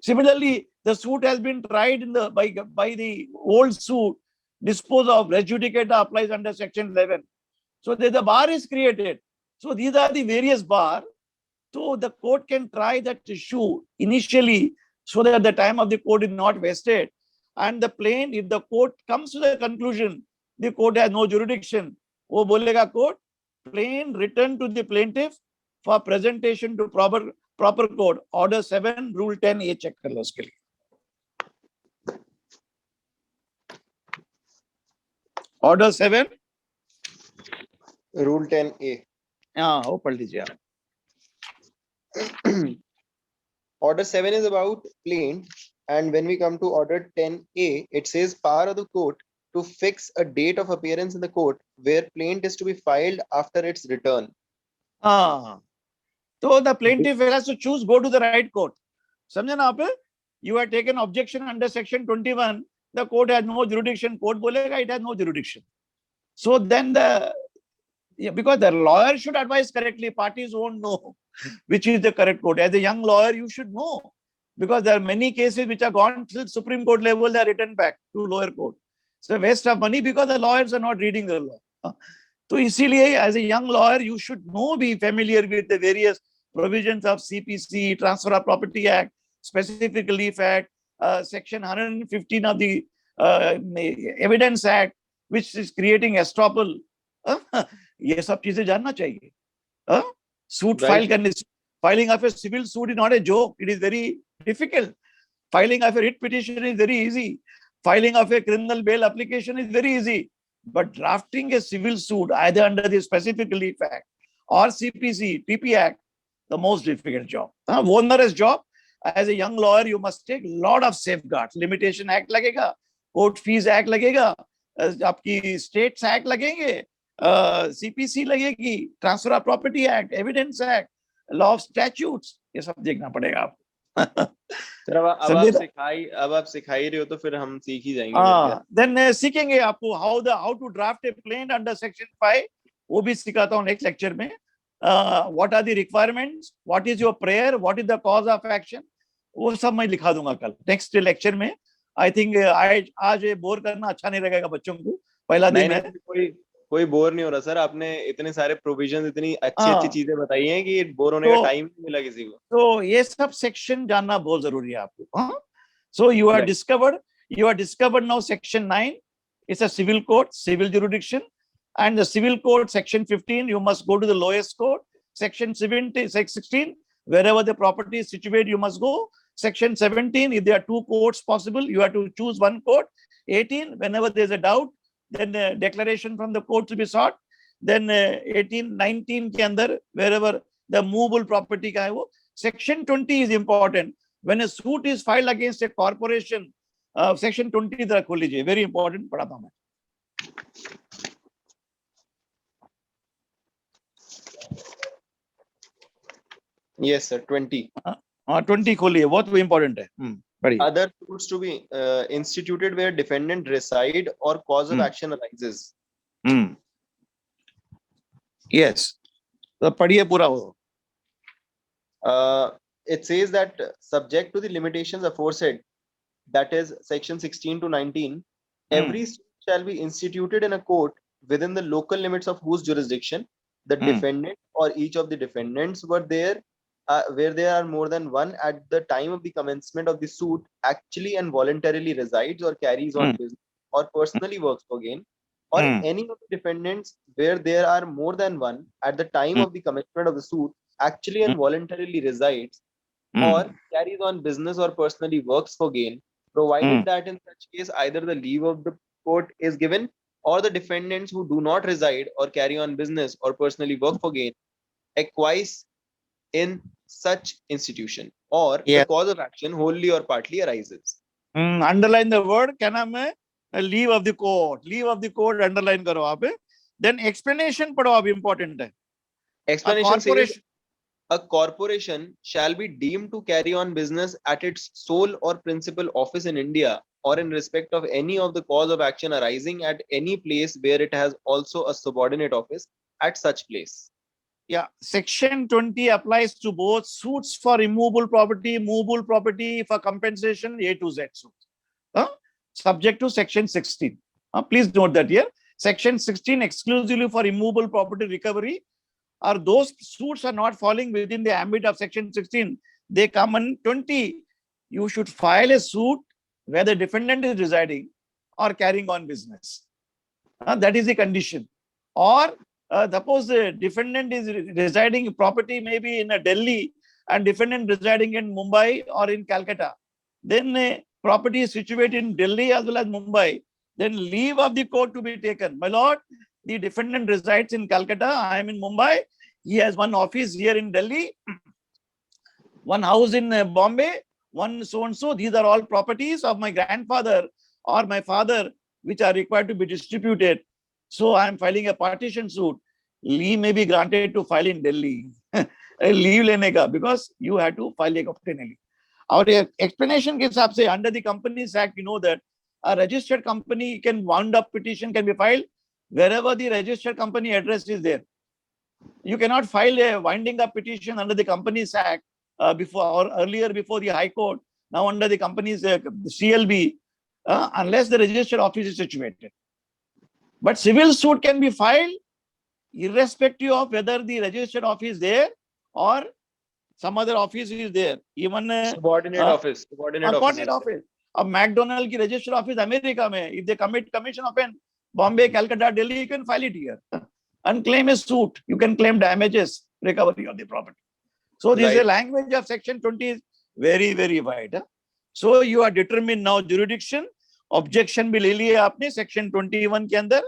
Similarly, the suit has been tried in the by the old suit, dispose of, res judicata applies under section 11. So the bar is created. So these are the various bar. So the court can try that issue initially so that the time of the court is not wasted. And the plaintiff, if the court comes to the conclusion, the court has no jurisdiction, वो बोलेगा court, plain return to the plaintiff for presentation to proper court. Order 7, rule 10A check कर लो उसके लिए. Order 7, rule 10A. हाँ वो पढ़ लीजिए आप. Order 7 is about plaint, and when we come to order 10A, it says power of the court to fix a date of appearance in the court where plaint is to be filed after its return. हाँ, so the plaintiff has to choose, go to the right court. समझे ना आप? You have taken objection under section 21. The court has no jurisdiction. Court बोलेगा it has no jurisdiction. So then because the lawyer should advise correctly, parties won't know which is the correct court. As a young lawyer, you should know, because there are many cases which are gone till Supreme Court level, they are written back to lower court. So waste of money because the lawyers are not reading the law. So इसीलिए as a young lawyer, you should be familiar with the various provisions of CPC, Transfer of Property Act, Specific Relief Act, section 115 of the Evidence Act, which is creating estoppel. ये सब चीजें जानना चाहिए. Suit file करने, filing of a civil suit is not a joke. It is very difficult. Filing of a writ petition is very easy. Filing of a criminal bail application is very easy. But drafting a civil suit either under the Specific Relief Act or CPC, TP Act, the most difficult job. Onerous job. As a young lawyer, you must take a lot of safeguards. Limitation Act लगेगा, Court Fees Act लगेगा, आपकी States Act लगेंगे, CPC लगेगी, Transfer of Property Act, Evidence Act, Law of Statutes, ये सब देखना पड़ेगा आपको. अब आप सिखाई रहे हो तो फिर हम सीख ही जाएंगे. Then सीखेंगे आपको how to draft a plaint under section 5, वो भी सिखाता हूँ next lecture में. What are the requirements? What is your prayer? What is the cause of action? वो सब मैं लिखा दूंगा कल next lecture में. I think आज बोर करना अच्छा नहीं लगेगा बच्चों को. पहला दिन है. कोई बोर नहीं हो रहा सर. आपने इतने सारे प्रोविजन, इतनी अच्छी चीजें बताई हैं कि बोर होने का टाइम नहीं मिला किसी को. तो ये सब सेक्शन जानना बहुत जरूरी है आपको. So you are discovered now section 9. It's a civil court, civil jurisdiction, and the civil court section 15. You must go to the lowest court. Section 16, wherever the property is situated, you must go. Section 17, if there are 2 courts possible, you have to choose 1 court. 18, whenever there is a doubt, then declaration from the court to be sought. Then 18, 19 के अंदर wherever the movable property का है वो. Section 20 is important. When a suit is filed against a corporation, section 20 जरा खोल लीजिए. Very important, पढ़ाता हूँ मैं. Yes sir, 20. 20 खोलिए, बहुत important है. Other suits to be instituted where defendant reside or cause of action arises. Yes. तो पढ़िए पूरा वो. It says that subject to the limitations aforesaid, that is section 16 to 19, every suit shall be instituted in a court within the local limits of whose jurisdiction the defendant or each of the defendants were there, where there are more than one at the time of the commencement of the suit, actually and voluntarily resides or carries on business or personally works for gain, or any of the defendants where there are more than one at the time of the commencement of the suit, actually and voluntarily resides or carries on business or personally works for gain, provided that in such case either the leave of the court is given or the defendants who do not reside or carry on business or personally work for gain acquiesce in such institution, or the Yes. cause of action wholly or partly arises. Underline the word. क्या नाम है? Leave of the court. Leave of the court. Underline करो आप. Then explanation पढ़ो आप, important है. Explanation says Corporation. a corporation shall be deemed to carry on business at its sole or principal office in India or in respect of any of the cause of action arising at any place where it has also a subordinate office at such place. Yeah, section 20 applies to both suits for immovable property, movable property, for compensation, A to Z suits. Subject to section 16. Please note that here. Section 16 exclusively for immovable property recovery, or those suits are not falling within the ambit of section 16. They come in 20. You should file a suit where the defendant is residing or carrying on business. That is the condition. Or suppose the defendant is residing property maybe in Delhi and defendant residing in Mumbai or in Calcutta. Then property is situated in Delhi as well as Mumbai. Then leave of the court to be taken. My lord, the defendant resides in Calcutta. I am in Mumbai. He has one office here in Delhi, one house in Bombay, one so and so. These are all properties of my grandfather or my father, which are required to be distributed. So I am filing a partition suit. Leave may be granted to file in Delhi. Leave लेने का, because you have to file a obtainably. Our explanation के हिसाब से, under the Companies Act, you know that a registered company can wound up petition can be filed wherever the registered company address is there. You cannot file a winding up petition under the Companies Act before or earlier before the High Court. Now under the Companies CLB, unless the registered office is situated. But civil suit can be filed irrespective of whether the registered office is there or some other office is there. Even Subordinate office. Subordinate office. अब McDonald की registered office America में, if they commit commission offense, Bombay, Calcutta, Delhi, you can file it here and claim a suit. You can claim damages, recovery of the property. So this is a language of section 20 is very, very wide. So you are determined now jurisdiction. Objection भी ले लिया आपने section 21 के अंदर.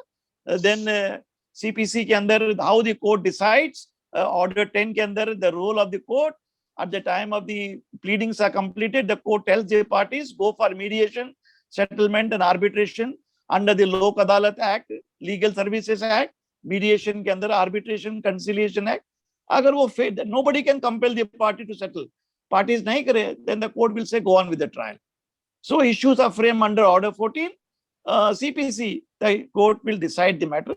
Then CPC के अंदर how the court decides. Order 10 के अंदर the role of the court. At the time of the pleadings are completed, the court tells the parties go for mediation, settlement and arbitration under the Lok Adalat Act, Legal Services Act, mediation के अंदर arbitration, conciliation act. अगर वो fail, nobody can compel the party to settle. Parties नहीं करे, then the court will say go on with the trial. So issues are framed under Order 14. CPC, the court will decide the matter.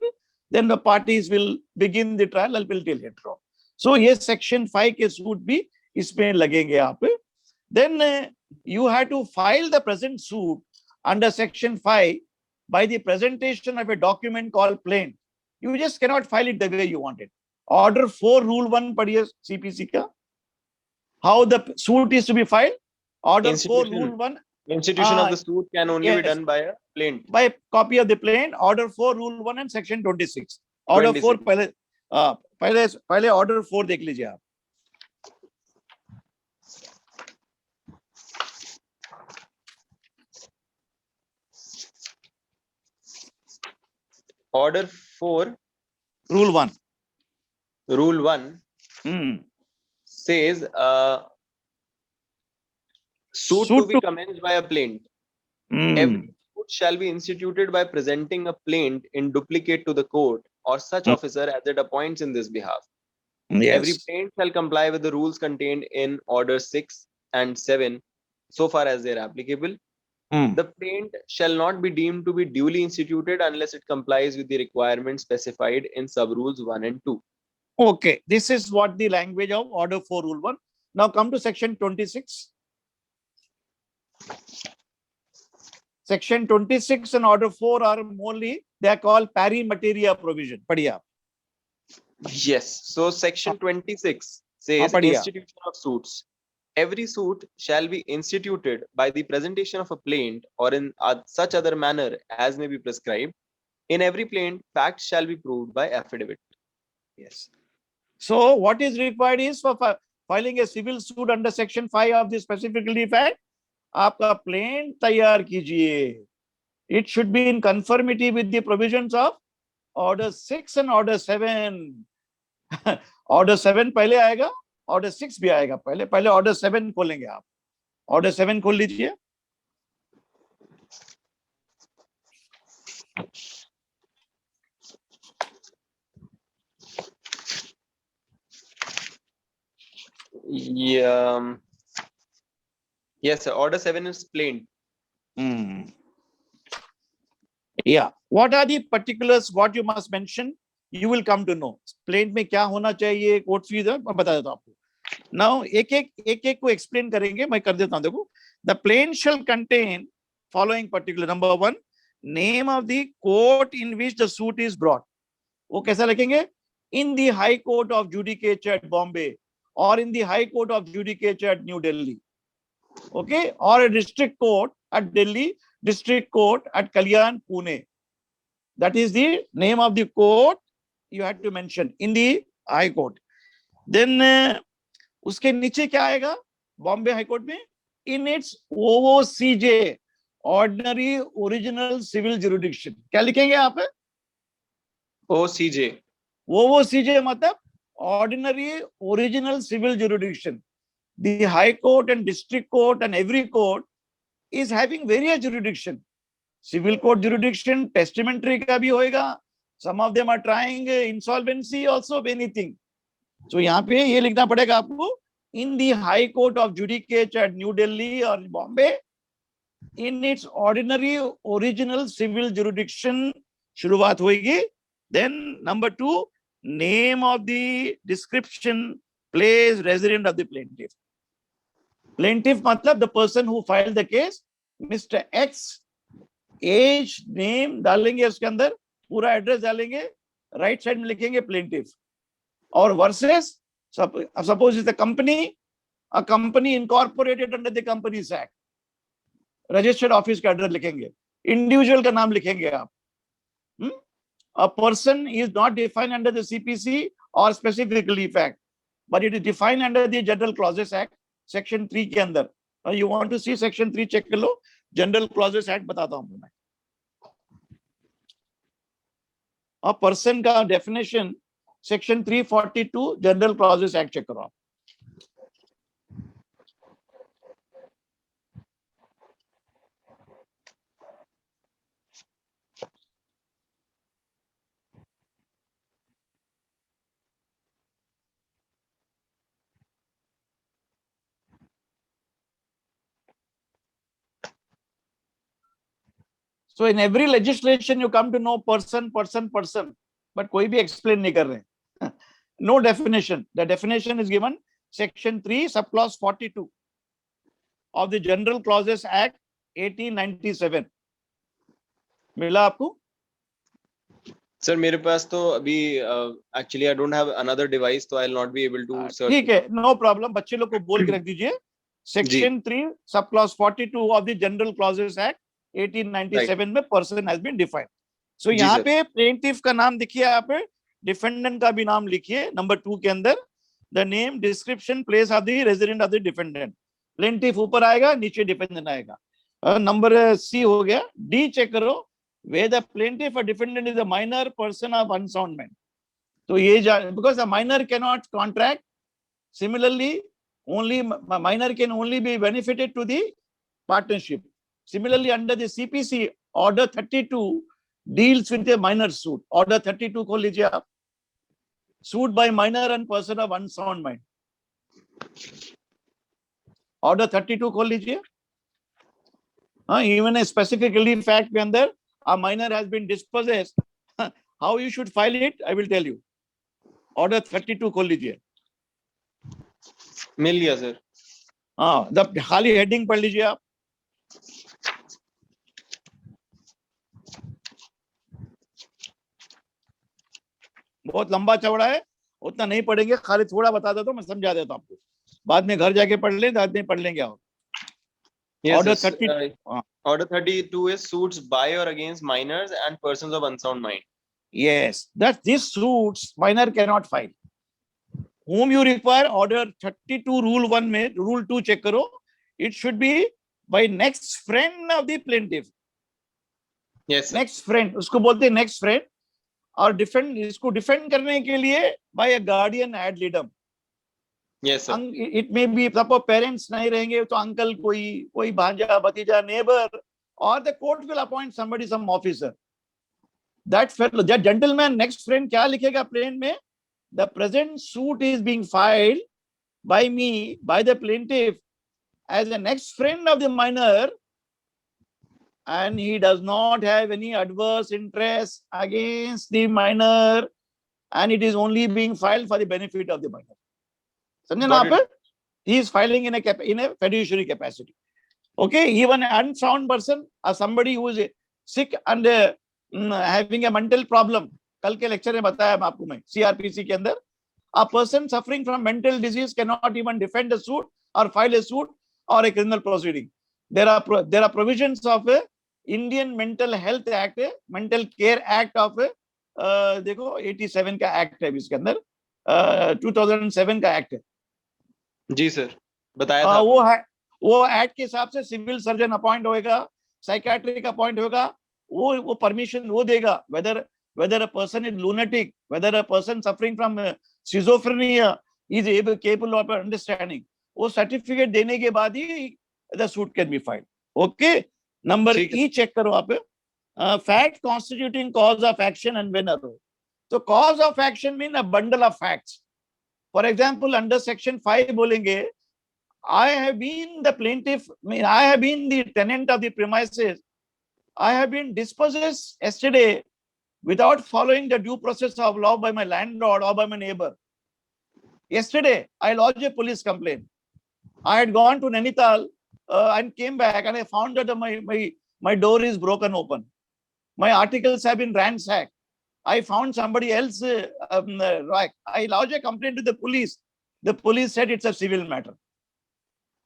Then the parties will begin the trial and will tell later on. So ये section 5 के suit भी इसमें लगेंगे आप. Then you have to file the present suit under section 5 by the presentation of a document called plaint. You just cannot file it the way you want it. Order 4 rule 1 पढ़िए CPC का. How the suit is to be filed. Order 4 rule 1. Institution of the suit can only be done by a plaint. By a copy of the plaint. Order 4 rule 1 and section 26. Order 4 पहले order 4 देख लीजिए आप. Order 4 rule 1 says suit to be commenced by a plaint. Every suit shall be instituted by presenting a plaint in duplicate to the court or such officer as it appoints in this behalf. Yes. Every plaint shall comply with the rules contained in Order 6 and 7 so far as they are applicable. The plaint shall not be deemed to be duly instituted unless it complies with the requirements specified in sub rules 1 and 2. Okay, this is what the language of order 4 rule 1. Now come to section 26. Section 26 and order 4 are morely, they are called pari materia provision. Padhiya. Yes. So section 26 says padhiya. institution of suits. Every suit shall be instituted by the presentation of a plaint or in such other manner as may be prescribed. In every plaint, facts shall be proved by affidavit. Yes. So what is required is for filing a civil suit under section 5 of the specifically fact, आपका plaint तैयार कीजिए. It should be in conformity with the provisions of order 6 and order 7. order 7 पहले आएगा, order 6 भी आएगा पहले. पहले order 7 खोलेंगे आप. Order 7 खोल लीजिए. Yeah. Yes, sir. Order 7 is plain. Yeah. What are the particulars? What you must mention? You will come to know. Plaint में क्या होना चाहिए? Court fees मैं बता देता हूँ आपको. Now एक को explain करेंगे. मैं कर देता हूँ. देखो. The plaint shall contain following particular. Number 1, name of the court in which the suit is brought. वो कैसा लिखेंगे? In the High Court of Judicature at Bombay or in the High Court of Judicature at New Delhi. Okay, or a district court at Delhi, district court at Kalyan, Pune. That is the name of the court you had to mention in the High Court. Then उसके नीचे क्या आएगा? Bombay High Court में in its OOCJ, Ordinary Original Civil Jurisdiction. क्या लिखेंगे आप? OCJ. OOCJ मतलब Ordinary Original Civil Jurisdiction. The High Court and District Court and every court is having various jurisdiction. Civil court jurisdiction, testamentary का भी होएगा. Some of them are trying insolvency also, anything. So यहाँ पे ये लिखना पड़ेगा आपको. In the High Court of Judicature at New Delhi or Bombay, in its ordinary original civil jurisdiction, शुरुआत होएगी. Then number 2, name of the description, place, resident of the plaintiff. Plaintiff मतलब the person who filed the case, Mr. X, age, name डालेंगे उसके अंदर, पूरा address डालेंगे, right side में लिखेंगे plaintiff. और versus suppose it's a company incorporated under the Companies Act, registered office का एड्रेस लिखेंगे, individual का नाम लिखेंगे आप. A person is not defined under the CPC or specifically fact, but it is defined under the General Clauses Act, Section 3 के अंदर. You want to see Section 3 check कर लो. General Clauses Act बताता हूँ मैं. A person का definition Section 342 General Clauses Act check करो आप. So in every legislation you come to know person, but कोई भी explain नहीं कर रहे. No definition. The definition is given Section 3 subclause 42 of the General Clauses Act 1897. मिला आपको? Sir, मेरे पास तो अभी actually I don't have another device, so I'll not be able to search. ठीक है, no problem. बच्चे लोग को बोल के रख दीजिए. Section 3 subclause 42 of the General Clauses Act 1897 में person has been defined. So यहाँ पे plaintiff का नाम देखिए आप, defendant का भी नाम लिखिए. Number 2 के अंदर the name, description, place of the resident of the defendant. Plaintiff ऊपर आएगा, नीचे defendant आएगा. Number C हो गया. D check करो. Where the plaintiff or defendant is a minor person of unsound mind. So ये because a minor cannot contract. Similarly, only minor can only be benefited to the partnership. Similarly, under the CPC, Order 32 deals with a minor suit. Order 32 खोल लीजिए आप. Suit by minor and person of unsound mind. Order 32 खोल लीजिए. Even a specific relief fact के अंदर a minor has been dispossessed. How you should file it, I will tell you. Order 32 खोल लीजिए. मिल गया सर. हाँ, खाली हेडिंग पढ़ लीजिए आप. बहुत लंबा चौड़ा है, उतना नहीं पढ़ेंगे, खाली थोड़ा बता देता हूँ, मैं समझा देता हूँ आपको. बाद में घर जाके पढ़ लें, बाद में पढ़ लेंगे आप. Order 30. Order 32 is suits by or against minors and persons of unsound mind. Yes, that this suits minor cannot file. Whom you require, order 32 rule 1 में rule 2 check करो. It should be by next friend of the plaintiff. Yes sir. Next friend, उसको बोलते हैं next friend. और defend, इसको defend करने के लिए by a guardian ad litem. Yes sir. It may be, suppose parents नहीं रहेंगे तो अंकल, कोई भांजा, भतीजा, नेबर, और the court will appoint somebody, some officer. That fellow, that gentleman next friend क्या लिखेगा प्लेन में? The present suit is being filed by me, by the plaintiff, as a next friend of the minor, and he does not have any adverse interest against the minor, and it is only being filed for the benefit of the minor. समझे ना आप? He is filing in a fiduciary capacity. Okay, even an unsound person or somebody who is sick and having a mental problem, कल के lecture में बताया आपको मैं, CRPC के अंदर, a person suffering from mental disease cannot even defend a suit or file a suit or a criminal proceeding. There are provisions of Indian Mental Health Act, Mental Care Act of देखो 87 का act है इसके अंदर, 2007 का act है. जी sir, बताया था. वो एक्ट के हिसाब से सिविल सर्जन अपॉइंट होएगा, साइकियाट्रिक अपॉइंट होगा, वो परमिशन वो देगा, whether a person is lunatic, whether a person suffering from schizophrenia is capable of understanding. वो सर्टिफिकेट देने के बाद ही the suit can be filed. Okay, number E check करो आप. Fact constituting cause of action and when arose. तो cause of action mean a bundle of facts. For example under section 5 बोलेंगे, I have been the plaintiff, I have been the tenant of the premises, I have been dispossessed yesterday without following the due process of law by my landlord or by my neighbor. Yesterday I lodged a police complaint. I had gone to Nainital and came back, and I found that my door is broken open. My articles have been ransacked. I found somebody else. I lodged a complaint to the police. The police said it's a civil matter.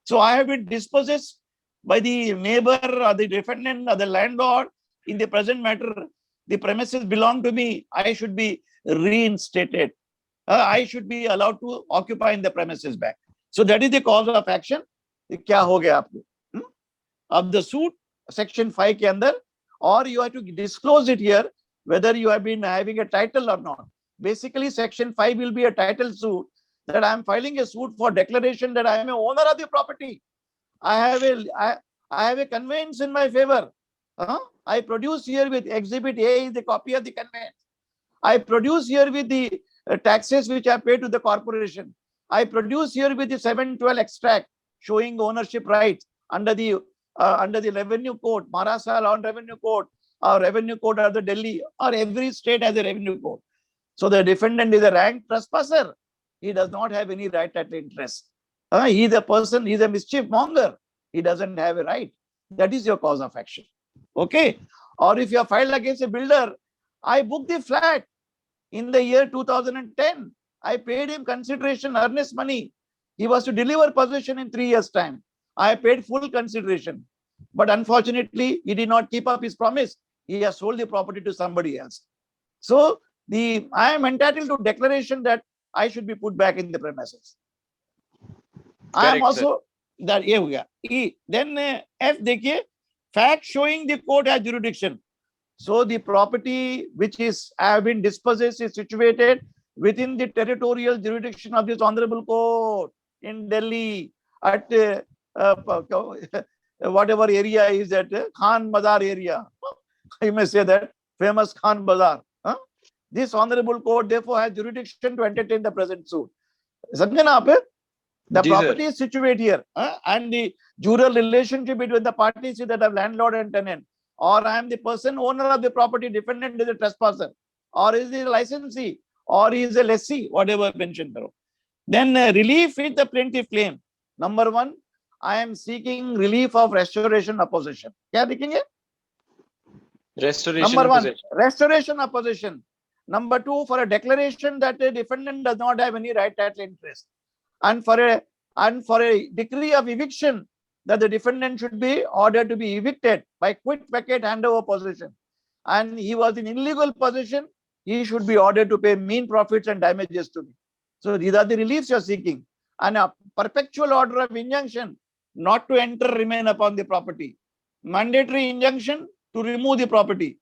So I have been dispossessed by the neighbor or the defendant or the landlord. In the present matter, the premises belong to me. I should be reinstated. I should be allowed to occupy in the premises back. So that is the cause of action. क्या हो गया आपको? Of the suit, section 5 के अंदर, or you have to disclose it here whether you have been having a title or not. Basically, section 5 will be a title suit, that I am filing a suit for declaration that I am a owner of the property. I have a conveyance in my favor. I produce here with exhibit A is the copy of the conveyance. I produce here with the taxes which I pay to the corporation. I produce here with the 712 extract showing ownership rights under the revenue code, Maharashtra Law and Revenue Code, or revenue code of the Delhi, or every state has a revenue code. So the defendant is a ranked trespasser. He does not have any right at interest. He is a person, he is a mischief monger. He doesn't have a right. That is your cause of action. Okay. Or if you are filed against a builder, I booked the flat in the year 2010. I paid him consideration, earnest money. He was to deliver possession in 3 years' time. I paid full consideration. But unfortunately, he did not keep up his promise. He has sold the property to somebody else. So I am entitled to declaration that I should be put back in the premises. I am also that ये हो गया. E, then F देखिए, fact showing the court has jurisdiction. So the property which is have been dispossessed is situated within the territorial jurisdiction of this honorable court in Delhi at whatever area is that Khan Bazar area. I may say that famous Khan Bazar. This honorable court therefore has jurisdiction to entertain the present suit. समझे ना आप? The property is situated here, and the jural relationship between the parties is that of landlord and tenant, or I am the person owner of the property, defendant is a trespasser, or is the licensee, or he is a lessee, whatever mention karo. Then relief is the plaintiff claim. Number 1, I am seeking relief of restoration opposition. क्या लिखेंगे? Restoration Number 1, possession. restoration opposition. Number 2, for a declaration that a defendant does not have any right title interest, and for a decree of eviction that the defendant should be ordered to be evicted by quit, vacate, handover possession, and he was in illegal possession, he should be ordered to pay mean profits and damages to me. So these are the reliefs you are seeking. And a perpetual order of injunction not to enter, remain upon the property. Mandatory injunction to remove the property.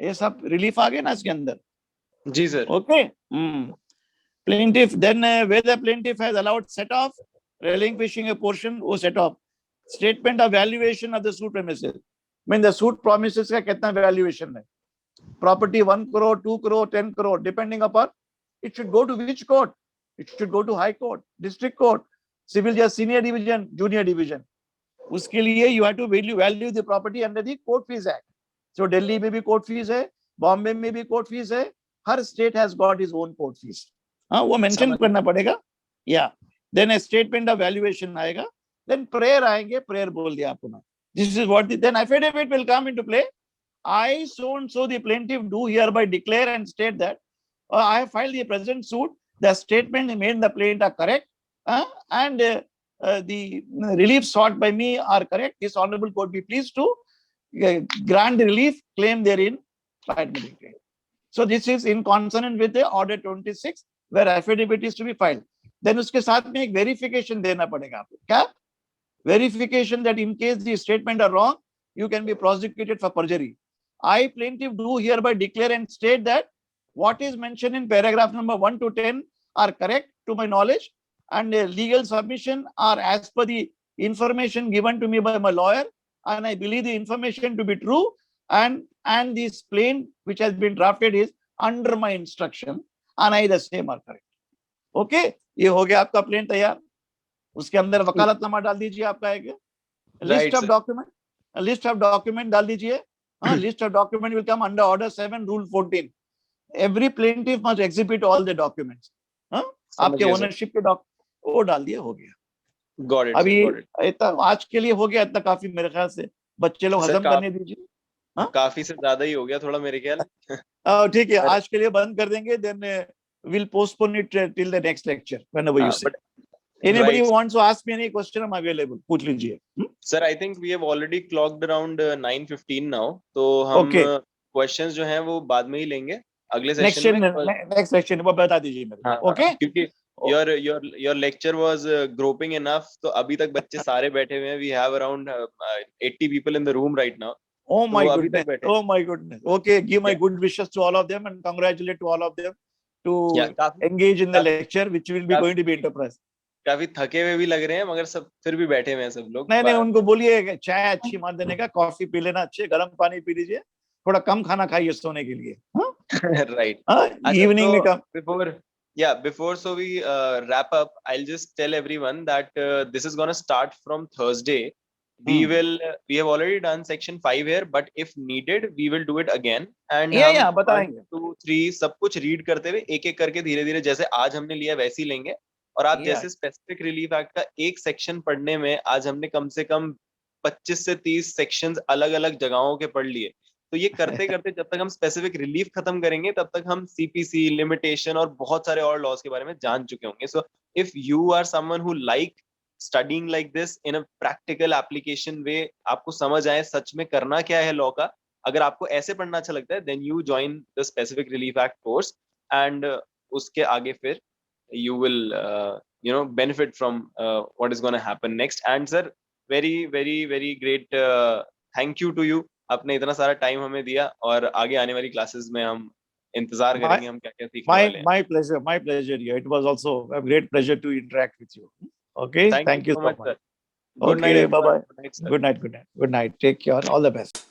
ये सब relief आ गए ना इसके अंदर. जी sir. Okay. Plaintiff, then where the plaintiff has allowed set off, relinquishing a portion, वो set off. Statement of valuation of the suit premises. I mean the suit promises का कितना valuation है? Property 1 crore, 2 crore, 10 crore, depending upon it should go to which court? It should go to High Court, District Court, Civil Judge, Senior Division, Junior Division. उसके लिए you have to value the property under the Court Fees Act. So Delhi में भी court fees है, Bombay में भी court fees है, हर state has got his own court fees. हाँ वो mention करना पड़ेगा. Yeah. Then a statement of valuation आएगा. Then prayer आएंगे, prayer बोल दिया आपको ना. This is what then affidavit will come into play. I so and so the plaintiff do hereby declare and state that I have filed the present suit. The statement made in the plaint are correct, and the relief sought by me are correct. This honorable court be pleased to grant the relief claim therein. So this is in consonant with the order 26, where affidavit is to be filed. Then उसके साथ में एक verification देना पड़ेगा आपको. क्या? Verification that in case the statement are wrong, you can be prosecuted for perjury. I plaintiff do hereby declare and state that what is mentioned in paragraph number 1 to 10 are correct to my knowledge, and legal submission are as per the information given to me by my lawyer, and I believe the information to be true, and this plaint which has been drafted is under my instruction, and I the same are correct. Okay, ये हो गया आपका plaint तैयार. उसके अंदर वकालतनामा डाल दीजिए आपका एक list of document, a list of document डाल दीजिए. List of document will come under order 7 rule 14. Every plaintiff must exhibit all the documents. आपके ownership के वो डाल दिए, हो गया. Got it. अभी इतना आज के लिए हो गया, इतना काफी मेरे ख्याल से. बच्चे लोग हजम करने दीजिए. काफी से ज्यादा ही हो गया थोड़ा मेरे ख्याल. ठीक है, आज के लिए बंद कर देंगे. Then we'll postpone it till the next lecture whenever you say. Anybody who wants to ask me any question, I'm available. पूछ लीजिए. Sir, I think we have already clocked around 9:15 now. तो हम questions जो हैं वो बाद में ही लेंगे अगले सेशन में. Next section वो बता दीजिए मेरे. Okay. क्योंकि your lecture was groping enough. तो अभी तक बच्चे सारे बैठे हुए हैं. We have around 80 people in the room right now. Oh my goodness. Oh my goodness. Okay, give my good wishes to all of them and congratulate to all of them to engage in the lecture, which will be going to be enterprise. काफी थके हुए भी लग रहे हैं, मगर सब फिर भी बैठे हुए हैं सब लोग. नहीं, उनको बोलिए चाय अच्छी मार देने का, कॉफी पी लेना, अच्छे गर्म पानी पी लीजिए, थोड़ा कम खाना खाइए सोने के लिए. Right. Evening में कम. Before so we wrap up, I'll just tell everyone that this is gonna start from Thursday. We have already done section 5 here, but if needed, we will do it again. And बताएंगे. 1, 2, 3 सब कुछ read करते हुए एक-एक करके धीरे-धीरे जैसे आज हमने लिया वैसे ही लेंगे. और आप जैसे स्पेसिफिक रिलीफ एक्ट का एक सेक्शन पढ़ने में आज हमने कम से कम 25 से 30 सेक्शंस अलग-अलग जगहों के पढ़ लिए. तो ये करते करते जब तक हम स्पेसिफिक रिलीफ खत्म करेंगे तब तक हम सीपीसी, लिमिटेशन और बहुत सारे और लॉज के बारे में जान चुके होंगे. So if you are someone who like studying like this in a practical application way, आपको समझ आए सच में करना क्या है लॉ का, अगर आपको ऐसे पढ़ना अच्छा लगता है, then you join the specific relief act course and उसके आगे फिर you will benefit from what is going to happen next. And sir, very great thank you to you. आपने इतना सारा टाइम हमें दिया और आगे आने वाली क्लासेस में हम इंतजार करेंगे हम क्या-क्या सीखने वाले हैं. My pleasure. It was also a great pleasure to interact with you. Okay, thank you so much. Sir. Good night. Bye. Good night. Take care. All the best.